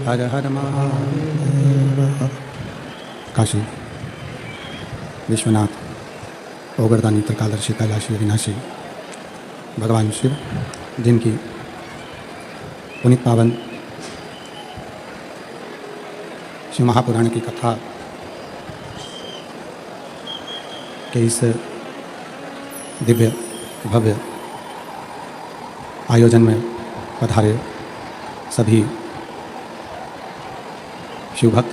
हर हर महादेव। काशी विश्वनाथ ओगरदानी त्रिकालदर्शी कैलाशी अविनाशी भगवान शिव, जिनकी पुनीत पावन शिव महापुराण की कथा के इस दिव्य भव्य आयोजन में पधारे सभी शिवभक्त,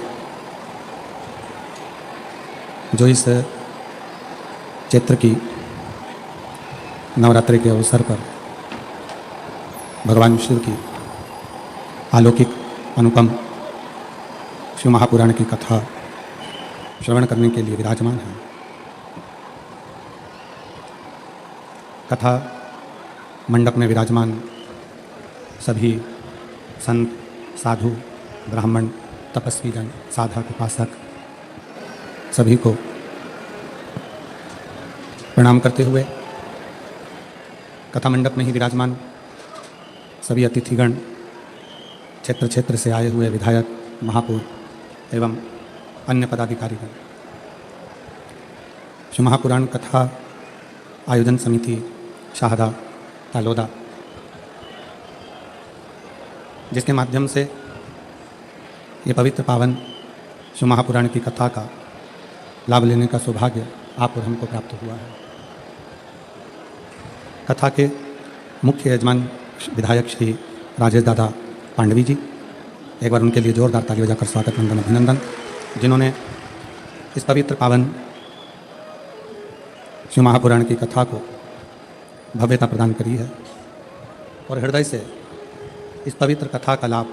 जो इस चैत्र की नवरात्रि के अवसर पर भगवान शिव की अलौकिक अनुपम शिव महापुराण की कथा श्रवण करने के लिए विराजमान हैं। कथा मंडप में विराजमान सभी संत, साधु, ब्राह्मण, तपस्वी जन, साधक, उपासक सभी को प्रणाम करते हुए कथा मंडप में ही विराजमान सभी अतिथिगण, क्षेत्र क्षेत्र से आए हुए विधायक, महापौर एवं अन्य पदाधिकारीगण, शिव महापुराण कथा आयोजन समिति शाहदा तालोदा, जिसके माध्यम से ये पवित्र पावन शिव महापुराण की कथा का लाभ लेने का सौभाग्य आप और हमको प्राप्त हुआ है। कथा के मुख्य यजमान विधायक श्री राजेश दादा पांडवी जी, एक बार उनके लिए जोरदार ताली बजाकर स्वागत, वंदन, अभिनंदन, जिन्होंने इस पवित्र पावन शिव महापुराण की कथा को भव्यता प्रदान करी है और हृदय से इस पवित्र कथा का लाभ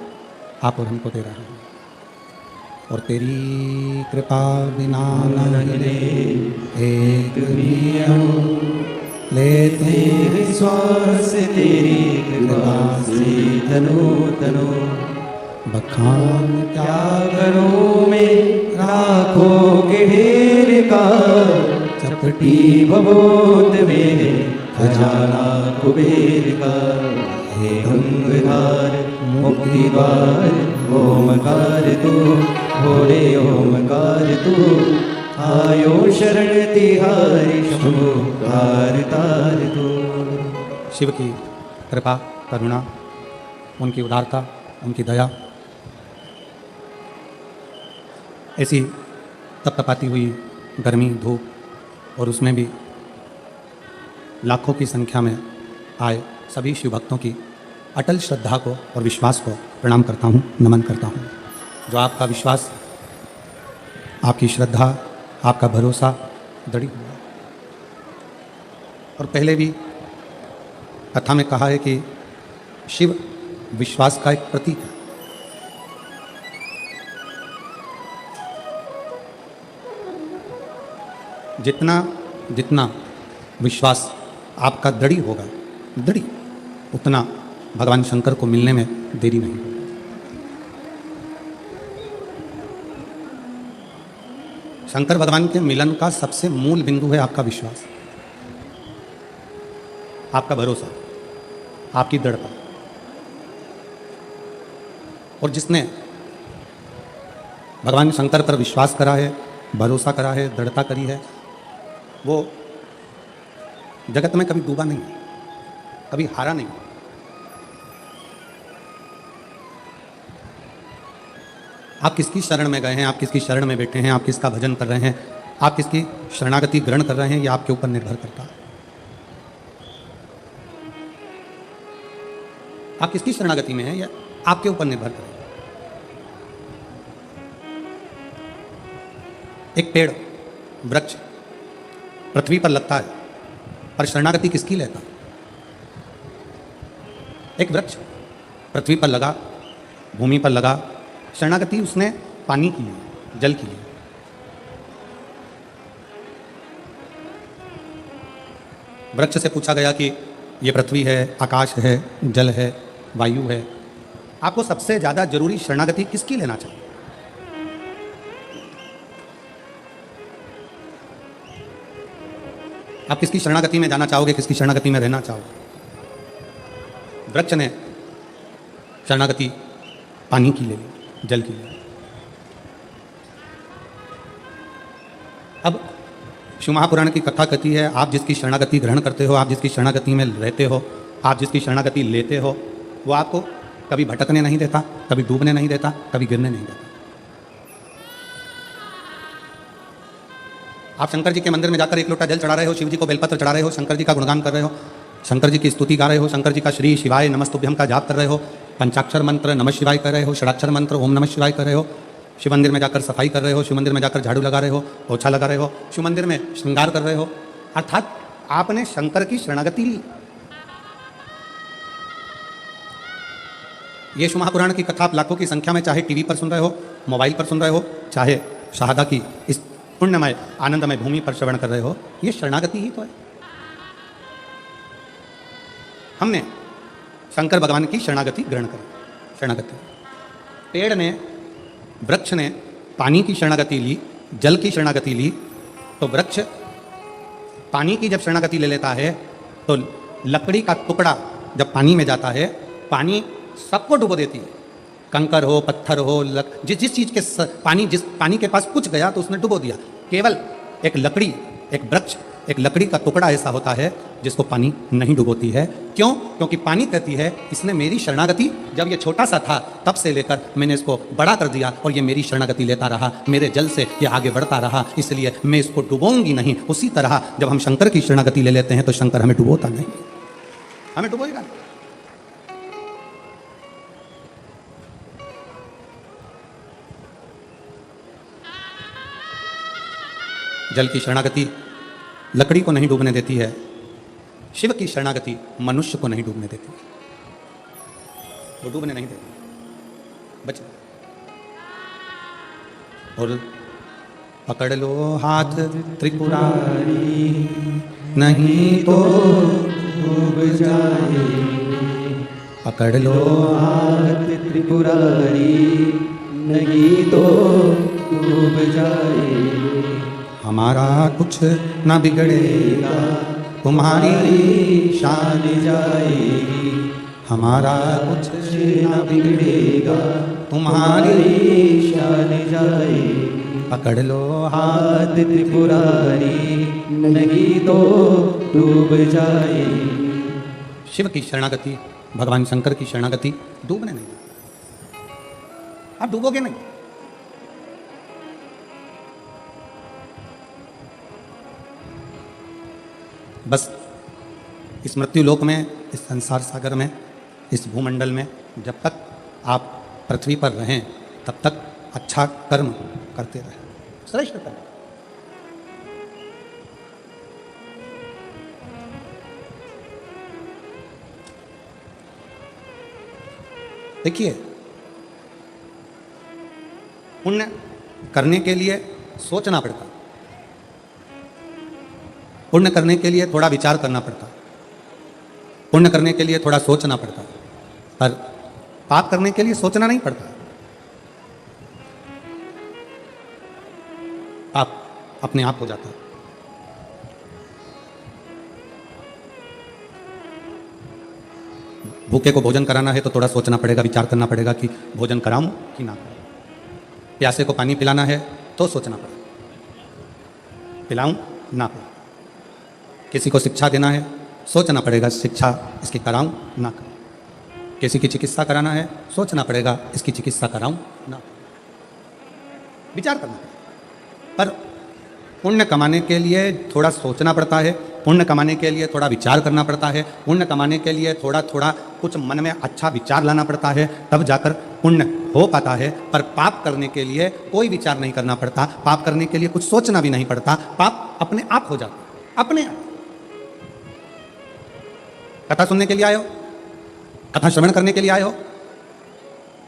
आप और हमको दे रहे हैं। और तेरी कृपा बिना न हिले एक भी अंग, लेते विश्वास तेरी कृपा से तनो तनो, बखान क्या करो मैं राखों के ढेर का, चपटी भवोत मेरे खजाना कुबेर का, हे गंगाधार मुक्ति द्वार ओमकार तू, भोले ओमकार तू, आयो शरण तिहारी शंभो तार तार तू। शिव की कृपा, करुणा, उनकी उदारता, उनकी दया, ऐसी तपतपाती हुई गर्मी, धूप और उसमें भी लाखों की संख्या में आए सभी शिव भक्तों की अटल श्रद्धा को और विश्वास को प्रणाम करता हूँ, नमन करता हूँ। जो आपका विश्वास, आपकी श्रद्धा, आपका भरोसा दृढ़ हुआ। और पहले भी कथा में कहा है कि शिव विश्वास का एक प्रतीक है। जितना जितना विश्वास आपका दृढ़ होगा, दृढ़, उतना भगवान शंकर को मिलने में देरी नहीं होगी। शंकर भगवान के मिलन का सबसे मूल बिंदु है आपका विश्वास, आपका भरोसा, आपकी दृढ़ता। और जिसने भगवान शंकर पर विश्वास करा है, भरोसा करा है, दृढ़ता करी है, वो जगत में कभी डूबा नहीं, कभी हारा नहीं। आप किसकी शरण में गए हैं, आप किसकी शरण में बैठे हैं, आप किसका भजन कर रहे हैं, आप किसकी शरणागति ग्रहण कर रहे हैं, यह आपके ऊपर निर्भर करता है। आप किसकी शरणागति में हैं, यह आपके ऊपर निर्भर करेगा। एक पेड़, वृक्ष पृथ्वी पर लगता है, पर शरणागति किसकी लेता? एक वृक्ष पृथ्वी पर लगा, भूमि पर लगा, शरणागति उसने पानी की है, जल की है। वृक्ष से पूछा गया कि ये पृथ्वी है, आकाश है, जल है, वायु है, आपको सबसे ज़्यादा जरूरी शरणागति किसकी लेना चाहिए? आप किसकी शरणागति में जाना चाहोगे, किसकी शरणागति में रहना चाहोगे? वृक्ष ने शरणागति पानी की ले ली, जल की। अब शिव महापुराण की कथा कहती है, आप जिसकी शरणागति ग्रहण करते हो, आप जिसकी शरणागति में रहते हो, आप जिसकी शरणागति लेते हो, वो आपको कभी भटकने नहीं देता, कभी डूबने नहीं देता, कभी गिरने नहीं देता। आप शंकर जी के मंदिर में जाकर एक लोटा जल चढ़ा रहे हो, शिव जी को बेलपत्र चढ़ा रहे हो, शंकर जी का गुणगान कर रहे हो, शंकर जी की स्तुति गा रहे हो, शंकर जी का श्री शिवाय नमस्तुभ्यम का जाप कर रहे हो, पंचाक्षर मंत्र नमः शिवाय कर रहे हो, षडाक्षर मंत्र ओम नमः शिवाय कर रहे हो, शिव मंदिर में जाकर सफाई कर रहे हो, शिव मंदिर में जाकर झाड़ू लगा रहे हो, पोछा लगा रहे हो, शिव मंदिर में श्रृंगार कर रहे हो, अर्थात आपने शंकर की शरणागति ली। ये शिव महापुराण की कथा आप लाखों की संख्या में चाहे टीवी पर सुन रहे हो, मोबाइल पर सुन रहे हो, चाहे शहादा की इस पुण्यमय आनंदमय भूमि पर श्रवण कर रहे हो, ये शरणागति ही तो है। हमने शंकर भगवान की शरणागति ग्रहण करी। शरणागति, पेड़ ने, वृक्ष ने पानी की शरणागति ली, जल की शरणागति ली, तो वृक्ष पानी की जब शरणागति ले लेता है तो लकड़ी का टुकड़ा जब पानी में जाता है, पानी सबको डुबो देती है। कंकर हो, पत्थर हो, जिस चीज के जिस पानी के पास कुछ गया तो उसने डुबो दिया। केवल एक लकड़ी, एक वृक्ष, एक लकड़ी का टुकड़ा ऐसा होता है जिसको पानी नहीं डुबोती है। क्यों? क्योंकि पानी कहती है इसने मेरी शरणागति, जब ये छोटा सा था तब से लेकर मैंने इसको बड़ा कर दिया और ये मेरी शरणागति लेता रहा, मेरे जल से ये आगे बढ़ता रहा, इसलिए मैं इसको डुबोऊंगी नहीं। उसी तरह जब हम शंकर की शरणागति ले लेते हैं तो शंकर हमें डुबोता नहीं, हमें डुबोएगा। जल की शरणागति लकड़ी को नहीं डूबने देती है, शिव की शरणागति मनुष्य को नहीं डूबने देती, वो डूबने नहीं देती, बच। और पकड़ लो हाथ त्रिपुरारी, नहीं तो डूब जाए, पकड़ लो हाथ त्रिपुरारी, नहीं तो डूब जाए, हमारा कुछ न बिगड़ेगा, तुम्हारी शान जाएगी, हमारा कुछ न बिगड़ेगा, तुम्हारी शान जाएगी, पकड़ लो हाथ त्रिपुरारी, नहीं तो डूब जाएगी। शिव की शरणागति, भगवान शंकर की शरणागति डूबने नहीं, आप डूबोगे नहीं। बस इस मृत्यु लोक में, इस संसार सागर में, इस भूमंडल में जब तक आप पृथ्वी पर रहें तब तक अच्छा कर्म करते रहें, श्रेष्ठ कर्म। देखिए, पुण्य करने के लिए सोचना पड़ता, पुण्य करने के लिए थोड़ा विचार करना पड़ता, पुण्य करने के लिए थोड़ा सोचना पड़ता, पर पाप करने के लिए सोचना नहीं पड़ता। पाप अपने आप हो जाता है। भूखे को भोजन कराना है तो थोड़ा सोचना पड़ेगा, विचार करना पड़ेगा कि भोजन कराऊं कि ना कराऊं। प्यासे को पानी पिलाना है तो सोचना पड़ेगा, पिलाऊं ना पिलाऊं। किसी को शिक्षा देना है, सोचना पड़ेगा शिक्षा इसकी कराऊं ना कराऊं। किसी की चिकित्सा कराना है, सोचना पड़ेगा इसकी चिकित्सा कराऊं ना, विचार करना पड़ेगा। पर पुण्य कमाने के लिए थोड़ा सोचना पड़ता है, पुण्य कमाने के लिए थोड़ा विचार करना पड़ता है, पुण्य कमाने के लिए थोड़ा थोड़ा कुछ मन में अच्छा विचार लाना पड़ता है, तब जाकर पुण्य हो पाता है। पर पाप करने के लिए कोई विचार नहीं करना पड़ता, पाप करने के लिए कुछ सोचना भी नहीं पड़ता, पाप अपने आप हो जाता, अपने आप। कथा सुनने के लिए आए हो, कथा श्रवण करने के लिए आए हो,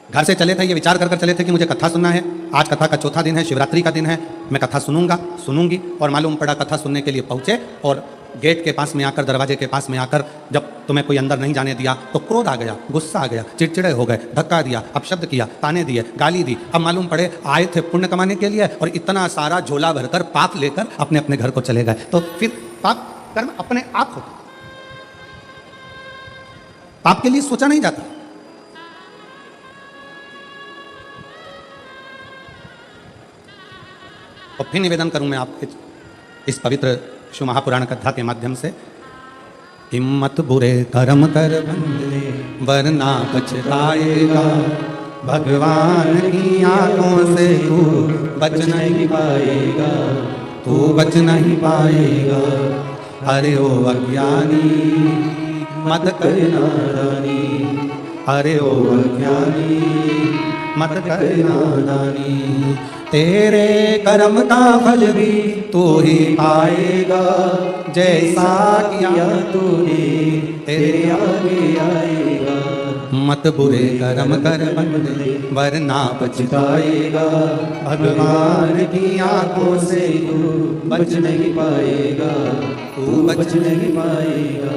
घर से चले थे, ये विचार कर चले थे कि मुझे कथा सुनना है, आज कथा का चौथा दिन है, शिवरात्रि का दिन है, मैं कथा सुनूंगी, और मालूम पड़ा कथा सुनने के लिए पहुंचे और गेट के पास में आकर, दरवाजे के पास में आकर जब तुम्हें कोई अंदर नहीं जाने दिया तो क्रोध आ गया, गुस्सा आ गया, चिड़चिड़े हो गए, धक्का दिया, अपशब्द किया, ताने दिए, गाली दी। अब मालूम पड़े आए थे पुण्य कमाने के लिए और इतना सारा झोला भरकर पाप लेकर अपने अपने घर को चले गए, तो फिर पाप कर्म अपने आप होता, पाप के लिए सोचा नहीं जाता। और फिर निवेदन करूं मैं आपके इस पवित्र शिव महापुराण कथा के माध्यम से, हिम्मत बुरे कर्म कर बंदे वरना पछताएगा, भगवान की आंखों से तू बच नहीं पाएगा, तू बच नहीं पाएगा। अरे ओ अज्ञानी मत कर नादानी, अरे ओ अज्ञानी मत कर नादानी, तेरे कर्म का फल भी तू ही पाएगा, जैसा किया तूने तेरे आगे आएगा। मत बुरे कर्म कर बंदे वरना पछताएगा, भगवान की आंखों से तू बच नहीं पाएगा, तू बच नहीं पाएगा।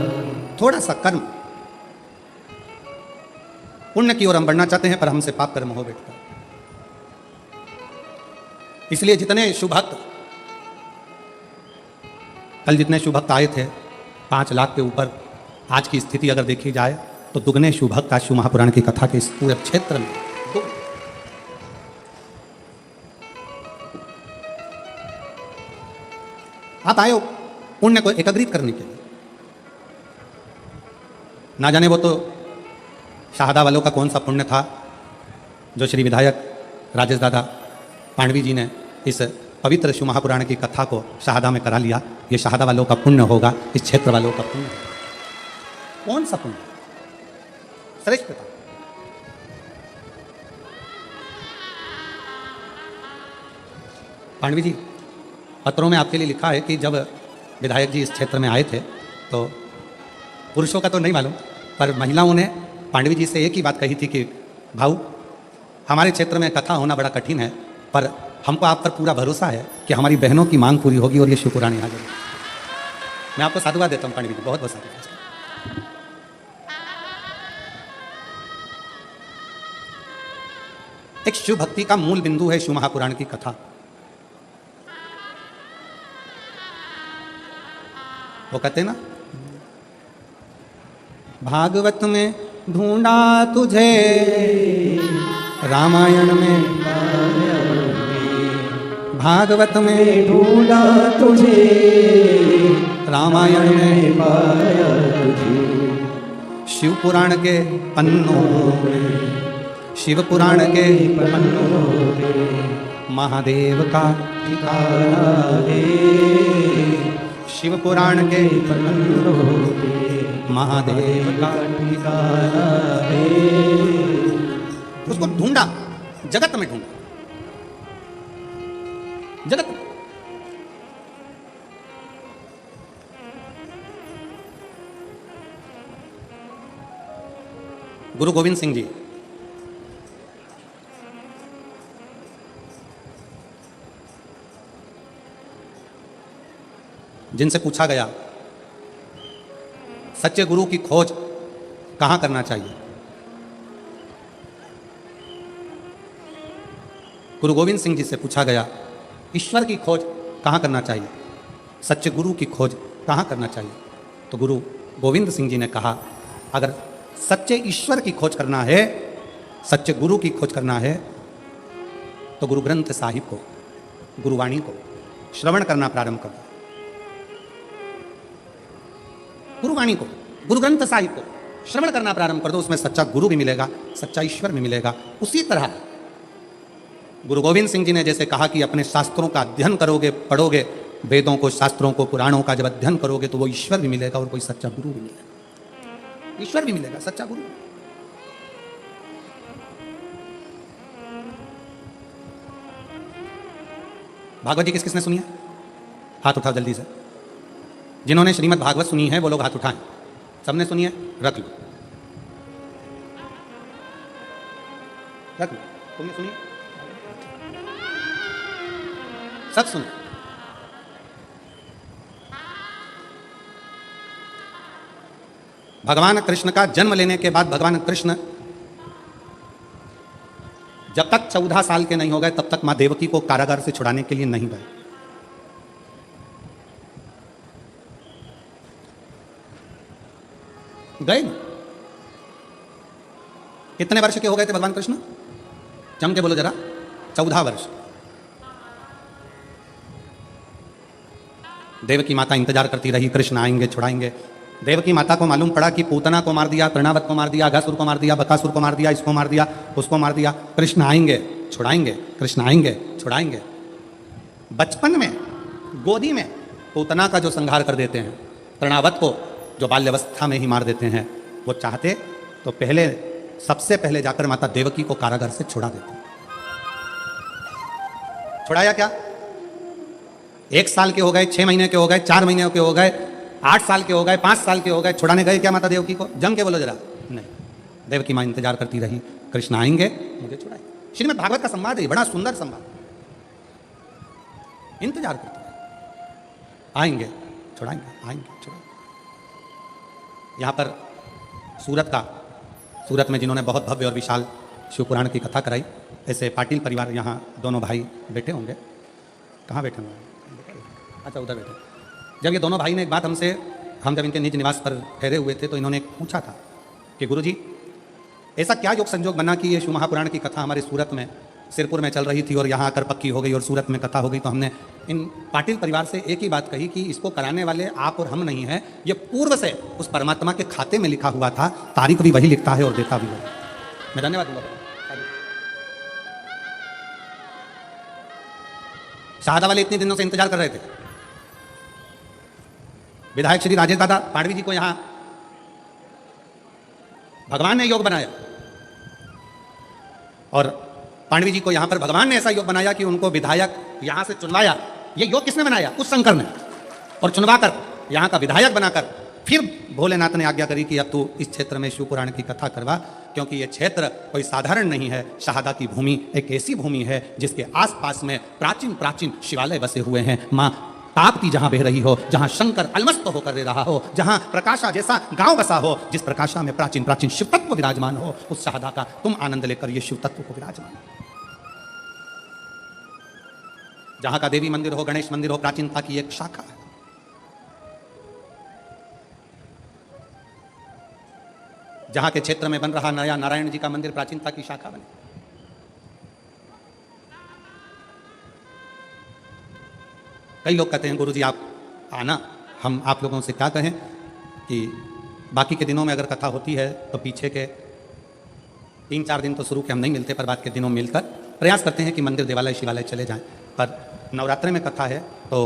थोड़ा सा कर्म पुण्य की ओर हम बढ़ना चाहते हैं, पर हमसे पाप कर्म हो बैठता है। इसलिए जितने शुभ भक्त कल जितने शुभ भक्त आए थे 5 लाख के ऊपर, आज की स्थिति अगर देखी जाए तो दुगने शुभ भक्त आज शिव महापुराण की कथा के इस पूरे क्षेत्र में आप आए हो पुण्य को एकत्रित करने के लिए। ना जाने वो तो शाहदा वालों का कौन सा पुण्य था जो श्री विधायक राजेश दादा पांडवी जी ने इस पवित्र शिव महापुराण की कथा को शाहदा में करा लिया। ये शाहदा वालों का पुण्य होगा, इस क्षेत्र वालों का पुण्य। कौन सा पुण्य? श्रेष्ठ था। पांडवी जी, पत्रों में आपके लिए लिखा है कि जब विधायक जी इस क्षेत्र में आए थे तो पुरुषों का तो नहीं मालूम, पर महिलाओं ने पांडवी जी से एक ही बात कही थी कि भाऊ, हमारे क्षेत्र में कथा होना बड़ा कठिन है, पर हमको आप पर पूरा भरोसा है कि हमारी बहनों की मांग पूरी होगी और ये शिव पुराण यहाँ जरूर। मैं आपको साधुवाद देता हूँ पांडवी जी, बहुत बहुत साधुवाद। एक शिव भक्ति का मूल बिंदु है शिव महापुराण की कथा। वो कहते ना, भागवत में ढूंढा तुझे, रामायण में भागवत में ढूंढा तुझे, रामायण में पाया तुझे, शिव पुराण के पन्नों में, शिव पुराण के पन्नों पे महादेव का ठिकाना है, शिव पुराण के पन्नों पे महादेव का ठिकाना है। उसको ढूंढा, जगत में ढूंढा, जगत में। गुरु गोविंद सिंह जी जिनसे पूछा गया सच्चे गुरु की खोज कहां करना चाहिए, गुरु गोविंद सिंह जी से पूछा गया ईश्वर की खोज कहां करना चाहिए, सच्चे गुरु की खोज कहां करना चाहिए, तो गुरु गोविंद सिंह जी ने कहा, अगर सच्चे ईश्वर की खोज करना है, सच्चे गुरु की खोज करना है, तो गुरु ग्रंथ साहिब को, गुरुवाणी को श्रवण करना प्रारंभ करो। गुरुवाणी को, गुरु ग्रंथ साहिब को श्रवण करना प्रारंभ कर दो, उसमें सच्चा गुरु भी मिलेगा, सच्चा ईश्वर भी मिलेगा। उसी तरह गुरु गोविंद सिंह जी ने जैसे कहा कि अपने शास्त्रों का अध्ययन करोगे, पढ़ोगे, वेदों को, शास्त्रों को, पुराणों का जब अध्ययन करोगे तो वो ईश्वर भी मिलेगा और कोई सच्चा गुरु भी मिलेगा, ईश्वर भी मिलेगा, सच्चा गुरु। भागवत जी किस किसने सुनी है? हाथ उठाओ जल्दी से। जिन्होंने श्रीमद् भागवत सुनी है वो लोग हाथ उठाएं। सबने सुनी है? रख लो, रख लो। तुमने सुनी? सब सुने। भगवान कृष्ण का जन्म लेने के बाद भगवान कृष्ण जब तक 14 साल के नहीं हो गए तब तक मां देवकी को कारागार से छुड़ाने के लिए नहीं गए। गए नहीं। कितने वर्ष के हो गए थे भगवान कृष्ण? जम के बोलो जरा। 14 वर्ष। देवकी माता इंतजार करती रही, कृष्ण आएंगे छुड़ाएंगे। देवकी माता को मालूम पड़ा कि पूतना को मार दिया, तृणावत को मार दिया, अघासुर को मार दिया, बकासुर को मार दिया, इसको मार दिया, उसको मार दिया, कृष्ण आएंगे छुड़ाएंगे, कृष्ण आएंगे छुड़ाएंगे। बचपन में गोदी में पूतना का जो संहार कर देते हैं, तृणावत को जो बाल्यावस्था में ही मार देते हैं, वो चाहते तो पहले सबसे पहले जाकर माता देवकी को कारागार से छुड़ा देते। छुड़ाया क्या? 1 साल के हो गए, 6 महीने के हो गए, 4 महीने के हो गए, 8 साल के हो गए, 5 साल के हो गए, छुड़ाने गए क्या माता देवकी को? जम के बोलो जरा। नहीं, देवकी माँ इंतजार करती रही, कृष्ण आएंगे मुझे छुड़ाएंगे। श्रीमद् भागवत का संवाद है, बड़ा सुंदर संवाद। इंतजार करती रही, आएंगे छुड़ाएंगे, आएंगे छुड़ाएंगे। यहाँ पर सूरत में जिन्होंने बहुत भव्य और विशाल शिव पुराण की कथा कराई, ऐसे पाटिल परिवार यहाँ दोनों भाई बैठे होंगे। कहाँ बैठे होंगे? अच्छा, उधर बैठे। जब ये दोनों भाई ने एक बात हमसे, हम जब इनके निज निवास पर ठहरे हुए थे तो इन्होंने पूछा था कि गुरुजी, ऐसा क्या योग संजोग बना कि ये शिव महापुराण की कथा हमारे सूरत में, सिरपुर में चल रही थी और यहाँ आकर पक्की हो गई और सूरत में कथा हो गई। तो हमने इन पाटिल परिवार से एक ही बात कही कि इसको कराने वाले आप और हम नहीं हैं, ये पूर्व से उस परमात्मा के खाते में लिखा हुआ था, तारीख भी वही लिखता है और देता भी वही। मैं धन्यवाद दूंगा। शाहदा वाले इतने दिनों से इंतजार कर रहे थे। विधायक श्री राजेश दादा पाड़वी जी को यहां भगवान ने योग बनाया और पांडवी जी को यहां पर भगवान ने ऐसा योग बनाया कि उनको विधायक यहां से चुनवाया। ये योग किसने बनाया? उस शंकर ने। और चुनवाकर यहां का विधायक बनाकर फिर भोलेनाथ ने आज्ञा करी कि अब तू इस क्षेत्र में शिव पुराण की कथा करवा, क्योंकि ये क्षेत्र कोई साधारण नहीं है। शाहदा की भूमि एक ऐसी भूमि है जिसके आसपास में प्राचीन प्राचीन शिवालय बसे हुए हैं। माँ ताप्ती जहां बह रही हो, जहां शंकर अलमस्त होकर दे रहा हो, जहां प्रकाशा जैसा गांव बसा हो, जिस प्रकाशा में प्राचीन प्राचीन शिव तत्व विराजमान हो, उस शाहदा का तुम आनंद लेकर ये शिव तत्व को विराजमान। जहां का देवी मंदिर हो, गणेश मंदिर हो, प्राचीनता की एक शाखा है। जहां के क्षेत्र में बन रहा नया नारायण जी का मंदिर प्राचीनता की शाखा बने। कई लोग कहते हैं गुरुजी आप आना, हम आप लोगों से क्या कहें कि बाकी के दिनों में अगर कथा होती है तो पीछे के 3-4 दिन तो शुरू के हम नहीं मिलते, पर बाद के दिनों मिलकर प्रयास करते हैं कि मंदिर देवालय शिवालय चले जाएं। पर नवरात्रि में कथा है तो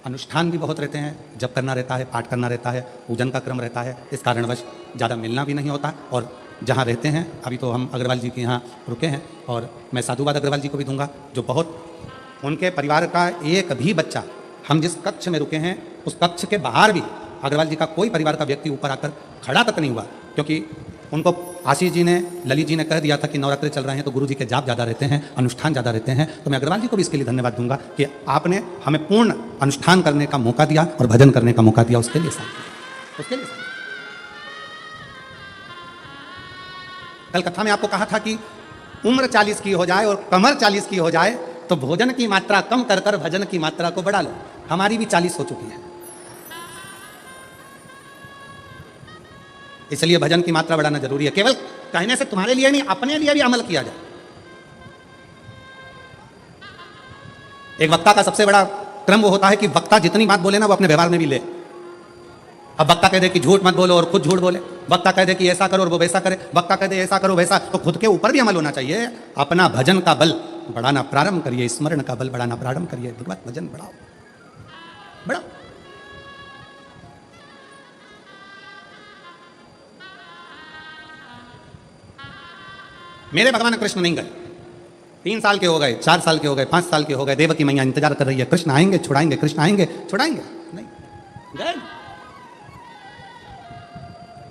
अनुष्ठान भी बहुत रहते हैं, जप करना रहता है, पाठ करना रहता है, पूजन का क्रम रहता है। इस कारणवश ज़्यादा मिलना भी नहीं होता। और जहाँ रहते हैं, अभी तो हम अग्रवाल जी के यहाँ रुके हैं और मैं साधुवाद अग्रवाल जी को भी दूंगा, जो बहुत उनके परिवार का एक भी बच्चा, हम जिस कक्ष में रुके हैं उस कक्ष के बाहर भी अग्रवाल जी का कोई परिवार का व्यक्ति ऊपर आकर खड़ा तक नहीं हुआ, क्योंकि उनको आशीष जी ने, ललित जी ने कह दिया था कि नवरात्रि चल रहे हैं तो गुरु जी के जाप ज़्यादा रहते हैं, अनुष्ठान ज़्यादा रहते हैं। तो मैं अग्रवाल जी को भी इसके लिए धन्यवाद दूंगा कि आपने हमें पूर्ण अनुष्ठान करने का मौका दिया और भजन करने का मौका दिया, उसके लिए उसके लिए कल कथा में आपको कहा था कि उम्र 40 की हो जाए और कमर 40 की हो जाए तो भोजन की मात्रा कम कर कर भजन की मात्रा को बढ़ा लो। हमारी भी 40 हो चुकी है, इसलिए भजन की मात्रा बढ़ाना जरूरी है। केवल कहने से तुम्हारे लिए नहीं, अपने लिए भी अमल किया जाए। एक वक्ता का सबसे बड़ा क्रम वो होता है कि वक्ता जितनी बात बोले ना वो अपने व्यवहार में भी ले। अब वक्ता कह दे कि झूठ मत बोलो और खुद झूठ बोले, वक्ता कह दे कि ऐसा करो और वो वैसा करे, वक्ता कह दे ऐसा करो वैसा, तो खुद के ऊपर भी अमल होना चाहिए। अपना भजन का बल बढ़ाना प्रारंभ करिए, स्मरण का बल बढ़ाना प्रारंभ करिए, भगवत भजन बढ़ाओ बढ़ाओ। मेरे भगवान कृष्ण नहीं गए, 3 साल के हो गए, 4 साल के हो गए, 5 साल के हो गए, देवकी मैया इंतजार कर रही है, कृष्ण आएंगे छुड़ाएंगे, कृष्ण आएंगे छुड़ाएंगे, नहीं गए।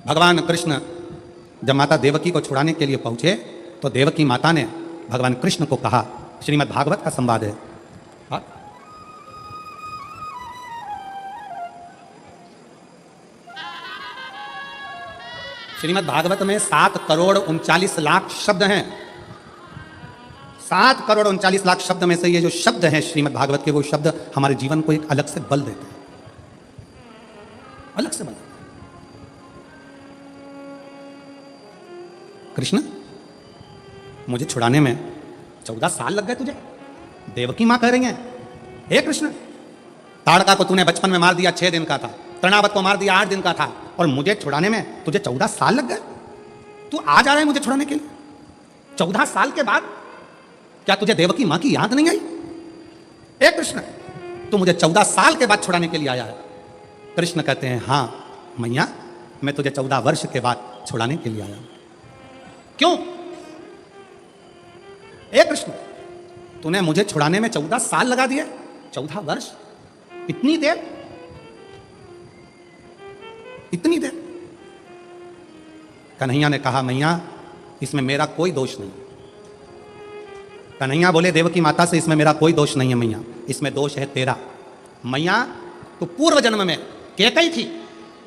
भगवान कृष्ण जब माता देवकी को छुड़ाने के लिए पहुंचे तो देवकी माता ने भगवान कृष्ण को कहा, श्रीमद् भागवत का संवाद है, श्रीमद् भागवत में 7,39,00,000 शब्द हैं। 7,39,00,000 शब्द में से ये जो शब्द हैं श्रीमद् भागवत के, वो शब्द हमारे जीवन को एक अलग से बल देते हैं, अलग से बल। कृष्ण मुझे छुड़ाने में 14 साल लग गए तुझे, देवकी मां कह रही हैं, हे कृष्ण ताड़का को तूने बचपन में मार दिया 6 दिन का था, तृणावत को मार दिया 8 दिन का था, और मुझे छुड़ाने में तुझे 14 साल लग गए। तू आ जा रहा है मुझे छुड़ाने के लिए 14 साल के बाद। क्या तुझे देवकी मां की याद नहीं आई? ए कृष्ण, तू मुझे 14 साल के बाद छुड़ाने के लिए आया है। कृष्ण कहते हैं हां मैया, मैं तुझे 14 वर्ष के बाद छुड़ाने के लिए आया हूं। क्यों? ए कृष्ण, तूने मुझे छुड़ाने में 14 साल लगा दिए। 14 वर्ष, इतनी देर, इतनी देर। कन्हैया ने कहा मैया इसमें मेरा कोई दोष नहीं। कन्हैया बोले देवकी माता से इसमें मेरा कोई दोष नहीं है मैया, इसमें दोष है तेरा। मैया तू पूर्व जन्म में कैकई थी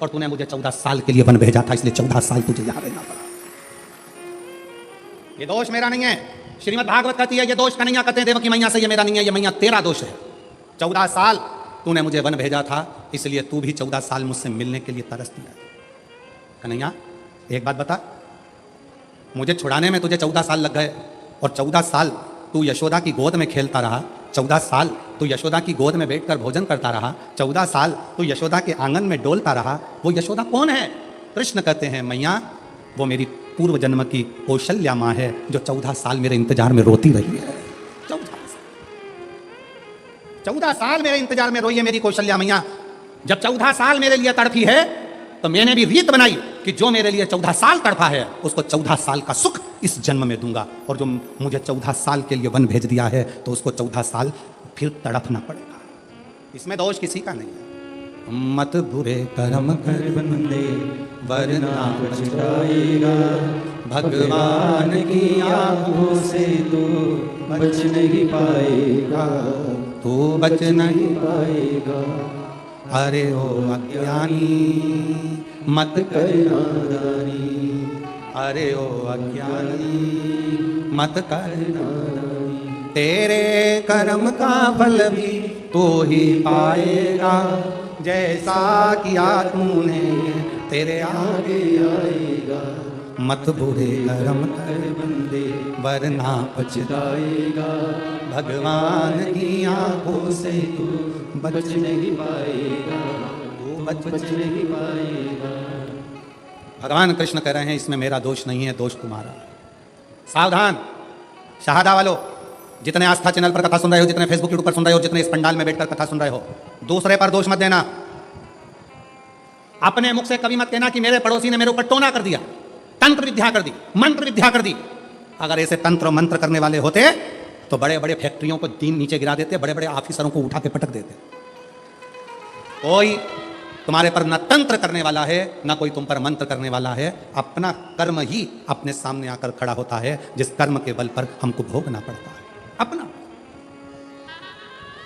और तूने मुझे 14 साल के लिए वन भेजा था, इसलिए 14 साल तुझे यहां रहना पड़ा। ये दोष मेरा नहीं है। श्रीमद् भागवत कहती है ये दोष कन्हैया कहते हैं देवकी मैया से, ये मेरा नहीं है, ये मैया तेरा दोष है। 14 साल तूने मुझे वन भेजा था, इसलिए तू भी 14 साल मुझसे मिलने के लिए तरसती है। कन्हैया एक बात बता, मुझे छुड़ाने में तुझे 14 साल लग गए और 14 साल तू यशोदा की गोद में खेलता रहा, 14 साल तू यशोदा की गोद में बैठकर भोजन करता रहा, 14 साल तू यशोदा के आंगन में डोलता रहा। वो यशोदा कौन है? कृष्ण कहते हैं मैया वो मेरी पूर्व जन्म की कौशल्या माँ है, जो 14 साल मेरे इंतजार में रोती रही है। 14 साल मेरे इंतजार में रोई है मेरी कौशल्या मैया। जब 14 साल मेरे लिए तड़पी है तो मैंने भी रीत बनाई कि जो मेरे लिए 14 साल तड़पा है उसको 14 साल का सुख इस जन्म में दूंगा, और जो मुझे 14 साल के लिए वन भेज दिया है तो उसको 14 साल फिर तड़पना पड़ेगा। इसमें दोष किसी का नहीं है। मत बुरे कर्म कर बंदे वरना पछताएगा, भगवान की आंखों से तू बच नहीं पाएगा, तू बच नहीं पाएगा। अरे ओ अज्ञानी मत कर नादानी, अरे ओ अज्ञानी मत कर नादानी। तेरे कर्म का फल भी तू ही पाएगा, जैसा किया तूने तेरे आगे आएगा। मत बुरे कर्म कर बंदे वरना पछताएगा, भगवान की आंखों से तू बच नहीं पाएगा, तू बच नहीं पाएगा। भगवान कृष्ण कह रहे हैं इसमें मेरा दोष नहीं है, दोष तुम्हारा। सावधान शहादा वालों, जितने आस्था चैनल पर कथा सुन रहे हो, जितने फेसबुक यूट्यूब पर सुन रहे हो, जितने इस पंडाल में बैठकर कथा सुन रहे हो, दूसरे पर दोष मत देना। अपने मुख से कभी मत कहना कि मेरे पड़ोसी ने मेरे ऊपर टोना कर दिया, तंत्र विद्या कर दी, मंत्र विद्या कर दी। अगर ऐसे तंत्र मंत्र करने वाले होते तो बड़े बड़े फैक्ट्रियों को दीन नीचे गिरा देते, बड़े बड़े ऑफिसरों को उठा के पटक देते। कोई तुम्हारे पर न तंत्र करने वाला है न कोई तुम पर मंत्र करने वाला है। अपना कर्म ही अपने सामने आकर खड़ा होता है, जिस कर्म के बल पर हमको भोगना पड़ता है। अपना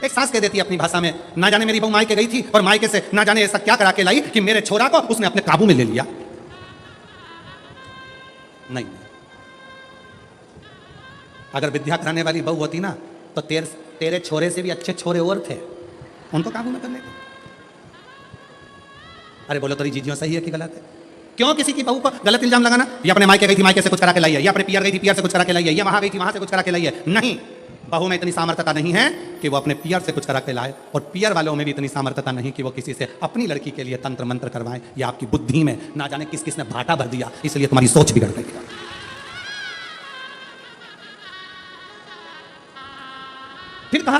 एक सास कह देती है अपनी भाषा में, ना जाने मेरी बहू मायके गई थी और मायके से ना जाने ऐसा क्या करा के लाई कि मेरे छोरा को उसने अपने काबू में ले लिया। नहीं, अगर विद्या कराने वाली बहू होती ना तो तेरे छोरे से भी अच्छे छोरे और थे, उनको काबू में कर लेते। अरे बोलो तेरी जीजियों सही है कि गलत है? क्यों किसी की बहू पर गलत इल्जाम लगाना? ये अपने मायके गई थी, मायके से कुछ करा के लाई है, या अपने पियर गई थी, पियर से कुछ करा के लाई है, या वहां गई थी, वहां से कुछ करा के लाई है। नहीं, बहू में इतनी सामर्थ्यता नहीं है कि वो अपने पियर से कुछ करा के लाए, और पियर वालों में भी इतनी सामर्थ्यता नहीं कि वो किसी से अपनी लड़की के लिए तंत्र मंत्र करवाएं। या आपकी बुद्धि में ना जाने किस किसने भाटा भर दिया, इसलिए तुम्हारी सोच बिगड़ गई। फिर कहा,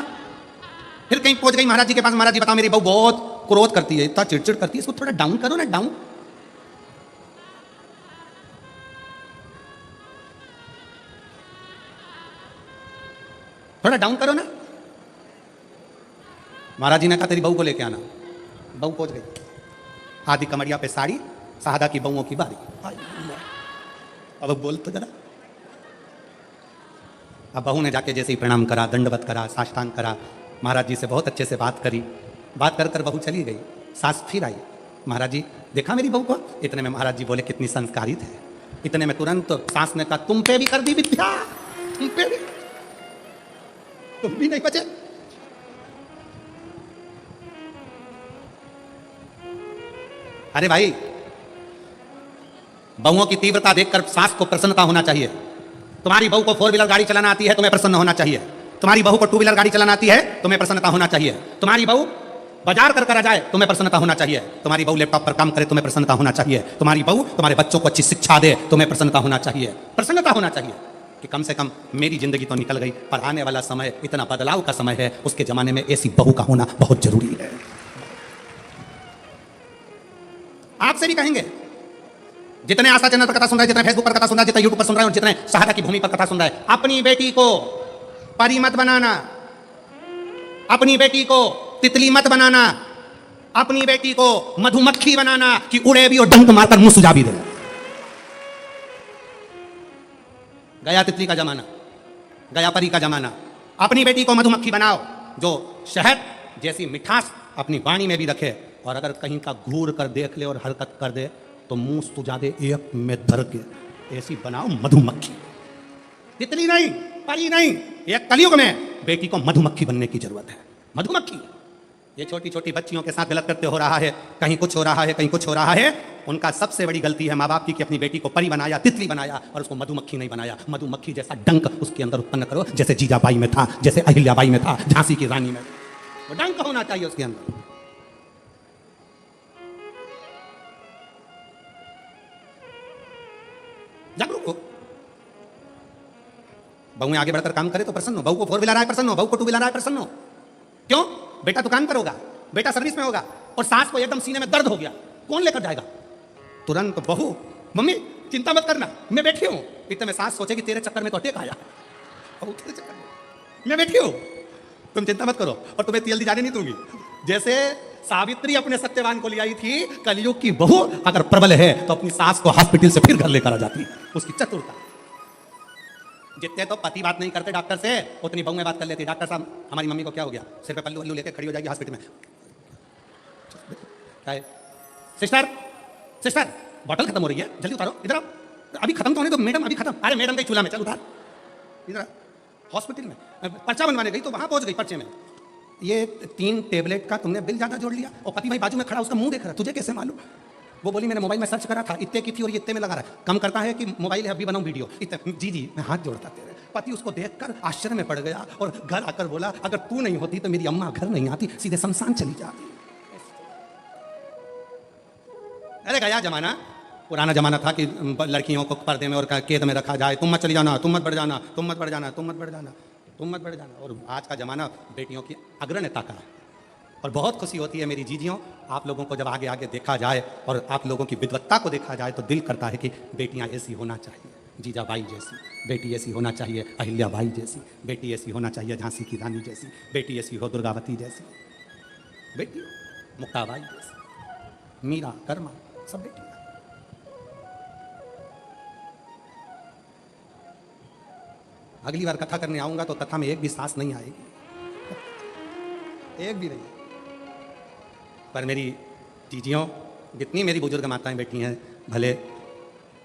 फिर कहीं पहुंच गई महाराज जी के पास, महाराज जी बताओ मेरी बहू बहुत क्रोध करती है, इतना चिड़चिड़ करती है, इसको थोड़ा डाउन करो ना, डाउन। थोड़ा डाउन करो ना। महाराज जी ने कहा तेरी बहू को लेके आना। बहू पहुंच गई, आधी कमरिया पे साड़ी, साहदा की बहुओं की बारी। अब बोल तो जरा। अब बहू ने जाके जैसे ही प्रणाम करा, दंडवत करा, साष्टांग करा, महाराज जी से बहुत अच्छे से बात करी। बात कर कर बहू चली गई। सास फिर आई, महाराज जी देखा मेरी बहू को? इतने में महाराज जी बोले कितनी संस्कारित है। इतने में तुरंत सास ने कहा तुम पे भी कर दी विद्या, तुम पे भी, तुम भी नहीं बचे। अरे भाई, बहुओं की तीव्रता देखकर सास को प्रसन्नता होना चाहिए। तुम्हारी बहू को 4 व्हीलर गाड़ी चलाना आती है, तुम्हें प्रसन्न होना चाहिए। तुम्हारी बहू को 2 व्हीलर गाड़ी चलाना आती है, तुम्हें प्रसन्नता होना चाहिए। तुम्हारी बहू बाजार कर कर आ जाए, तुम्हें प्रसन्नता होना चाहिए। तुम्हारी बहू लैपटॉप पर काम करे, तुम्हें प्रसन्नता होना चाहिए। तुम्हारी बहू तुम्हारे बच्चों को अच्छी शिक्षा दे, तुम्हें प्रसन्नता होना चाहिए। प्रसन्नता होना चाहिए कि कम से कम मेरी जिंदगी तो निकल गई, पर आने वाला समय इतना बदलाव का समय है, उसके जमाने में ऐसी बहू का होना बहुत जरूरी है। आपसे भी कहेंगे, जितने आशा चैनल पर कथा सुन रहे हैं, जितने फेसबुक पर कथा सुन रहे हैं, जितने यूट्यूब पर सुन रहे हैं, और जितने सहारा की भूमि पर कथा सुन रहे हैं, अपनी बेटी को परी मत बनाना, अपनी बेटी को तितली मत बनाना, अपनी बेटी को मधुमक्खी बनाना कि उड़े भी और डंक मारकर मुंह सुझा भी दे। गया तितली का जमाना, गया परी का जमाना। अपनी बेटी को मधुमक्खी बनाओ जो शहद जैसी मिठास अपनी वाणी में भी रखे, और अगर कहीं का घूर कर देख ले और हरकत कर दे तो मुंह सुझा दे एक में धर के। ऐसी बनाओ मधुमक्खी, तितली नहीं, परी नहीं। एक कलयुग में बेटी को मधुमक्खी बनने की जरूरत है। मधुमक्खी, ये छोटी छोटी बच्चियों के साथ गलत करते हो रहा है, कहीं कुछ हो रहा है, कहीं कुछ हो रहा है। उनका सबसे बड़ी गलती है माँ बाप की कि अपनी बेटी को परी बनाया, तितली बनाया और उसको मधुमक्खी नहीं बनाया। मधुमक्खी जैसा डंक उसके अंदर उत्पन्न करो, जैसे जीजाबाई में था, जैसे अहिल्याबाई में था, झांसी की रानी में। वो डंक होना चाहिए उसके अंदर। जागरूक हो। बहू में आगे बढ़कर काम करे तो प्रसन्न हो। बहू को 4 व्हीलर आए प्रसन्न हो, बहू को 2 व्हीलर आए प्रसन्न हो। क्यों? बेटा दुकान पर होगा, बेटा सर्विस में होगा, और सास को एकदम सीने में दर्द हो गया, कौन लेकर जाएगा? तुरंत बहू, मम्मी चिंता मत करना, मैं बैठी हूं। इतने में सास सोचेगी तेरे चक्कर में तो अटैक आया, बहू तेरे चक्कर में मैं बैठी हूं, तुम चिंता मत करो, और तुम्हें तेल दी जाने नहीं दूंगी। जैसे सावित्री अपने सत्यवान को ले आई थी, कलयुग की बहू अगर प्रबल है तो अपनी सास को हॉस्पिटल से फिर घर लेकर आ जाती है। उसकी चतुरता। जितने तो पति बात नहीं करते डॉक्टर से, उतनी बहू में बात कर लेती। डॉक्टर साहब हमारी मम्मी को क्या हो गया? सिर पे पल्लू वल्लू लेके खड़ी हो जाएगी हॉस्पिटल में। क्या है? सिस्टर सिस्टर बॉटल खत्म हो रही है, जल्दी उतारो, इधर आओ। अभी खत्म तो होने दो मैडम, अभी खत्म। अरे मैडम गई चूल्हा में, चल उतार इधर। हॉस्पिटल में पर्चा बनवाने गई तो वहां पहुंच गई। पर्चे में ये 3 टेबलेट का तुमने बिल ज्यादा जोड़ लिया, और पति भाई बाजू में खड़ा उसका मुंह देख रहा, तुझे कैसे मालूम? वो बोली मैंने मोबाइल में सर्च करा था, इतने की थी और ये इतने में लगा रहा है। कम करता है कि मोबाइल है, अभी बनाऊं वीडियो। इतने जी जी, मैं हाथ जोड़ता तेरे। पति उसको देखकर आश्चर्य में पड़ गया और घर आकर बोला, अगर तू नहीं होती तो मेरी अम्मा घर नहीं आती, सीधे शमशान चली जाती। अरे गया जमाना, पुराना जमाना था कि लड़कियों को पर्दे में और कैद में रखा जाए। तुम मत चली जाना, तुम मत बढ़ जाना, तुम मत बढ़ जाना, तुम मत बढ़ जाना, तुम मत बढ़ जाना। और आज का जमाना बेटियों की अग्रण्यता का है। और बहुत खुशी होती है मेरी जीजियों, आप लोगों को जब आगे आगे देखा जाए और आप लोगों की विद्वत्ता को देखा जाए तो दिल करता है कि बेटियां ऐसी होना चाहिए, जीजाबाई जैसी बेटी ऐसी होना चाहिए, अहिल्याबाई जैसी बेटी ऐसी होना चाहिए, झांसी की रानी जैसी बेटी ऐसी हो, दुर्गावती जैसी बेटी हो, मुक्ताबाई जैसी, मीरा, कर्मा, सब बेटी। अगली बार कथा करने आऊंगा तो कथा में एक भी सास नहीं आएगी, एक भी नहीं। पर मेरी जीजियों, जितनी मेरी बुजुर्ग माताएं बैठी हैं, भले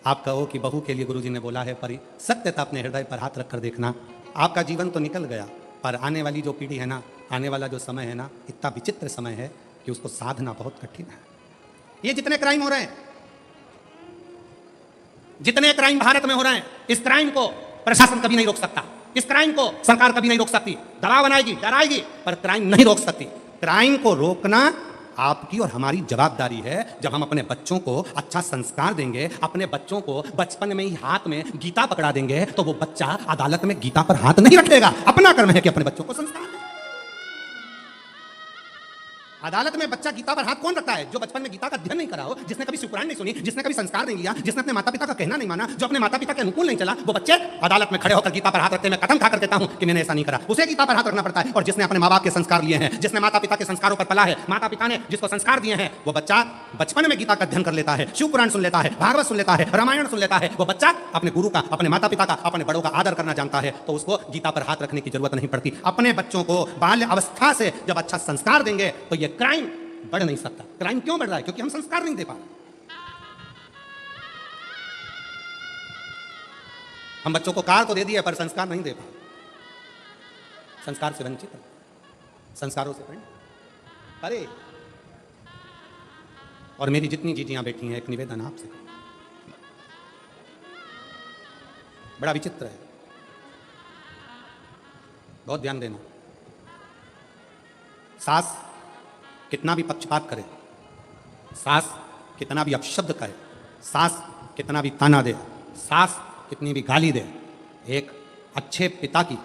आप कहो कि बहू के लिए गुरुजी ने बोला है, पर सत्यता अपने हृदय पर हाथ रखकर देखना। आपका जीवन तो निकल गया, पर आने वाली जो पीढ़ी है ना, आने वाला जो समय है ना, इतना विचित्र समय है कि उसको साधना बहुत कठिन है। ये जितने क्राइम हो रहे हैं, जितने क्राइम भारत में हो रहे हैं, इस क्राइम को प्रशासन कभी नहीं रोक सकता, इस क्राइम को सरकार कभी नहीं रोक सकती। दबाव बनाएगी, डराएगी, पर क्राइम नहीं रोक सकती। क्राइम को रोकना आपकी और हमारी जवाबदारी है। जब हम अपने बच्चों को अच्छा संस्कार देंगे, अपने बच्चों को बचपन में ही हाथ में गीता पकड़ा देंगे, तो वो बच्चा अदालत में गीता पर हाथ नहीं रखेगा। अपना कर्म है कि अपने बच्चों को संस्कार दे। अदालत में बच्चा गीता पर हाथ कौन रखता है? जो बचपन में गीता का अध्ययन नहीं करा हो, जिसने कभी शिवपुराण नहीं सुनी, जिसने कभी संस्कार नहीं लिया, जिसने अपने माता पिता का कहना नहीं माना, जो अपने माता पिता के अनुकूल नहीं चला, वो बच्चे अदालत में खड़े होकर गीता पर हाथ रखते हैं। मैं कथम खाकर कहता हूं कि मैंने ऐसा नहीं करा। उसे गीता पर हाथ रखना पड़ता है। और जिसने अपने माँ बाप के संस्कार लिए हैं, जिसने माता पिता के संस्कारों पर पला है, माता पिता ने जिसको संस्कार दिए हैं, वो बच्चा बचपन में गीता का अध्ययन कर लेता है, शिवपुराण सुन लेता है, भागवत सुन लेता है, रामायण सुन लेता है। वो बच्चा अपने गुरु का, अपने माता पिता का, अपने बड़ों का आदर करना जानता है, तो उसको गीता पर हाथ रखने की जरूरत नहीं पड़ती। अपने बच्चों को बाल्य अवस्था से जब अच्छा संस्कार देंगे तो ये क्राइम बढ़ नहीं सकता। क्राइम क्यों बढ़ रहा है? क्योंकि हम संस्कार नहीं दे पा रहे। हम बच्चों को कार तो दे दिए पर संस्कार नहीं दे पा रहे। संस्कार से वंचित है, संस्कारों से वंचित। अरे और मेरी जितनी जीजियां बैठी हैं, एक निवेदन आपसे, बड़ा विचित्र है, बहुत ध्यान देना। सास कितना भी पक्षपात करे, सास कितना भी अपशब्द कहे, सास कितना भी ताना दे, सास कितनी भी गाली दे, एक अच्छे पिता की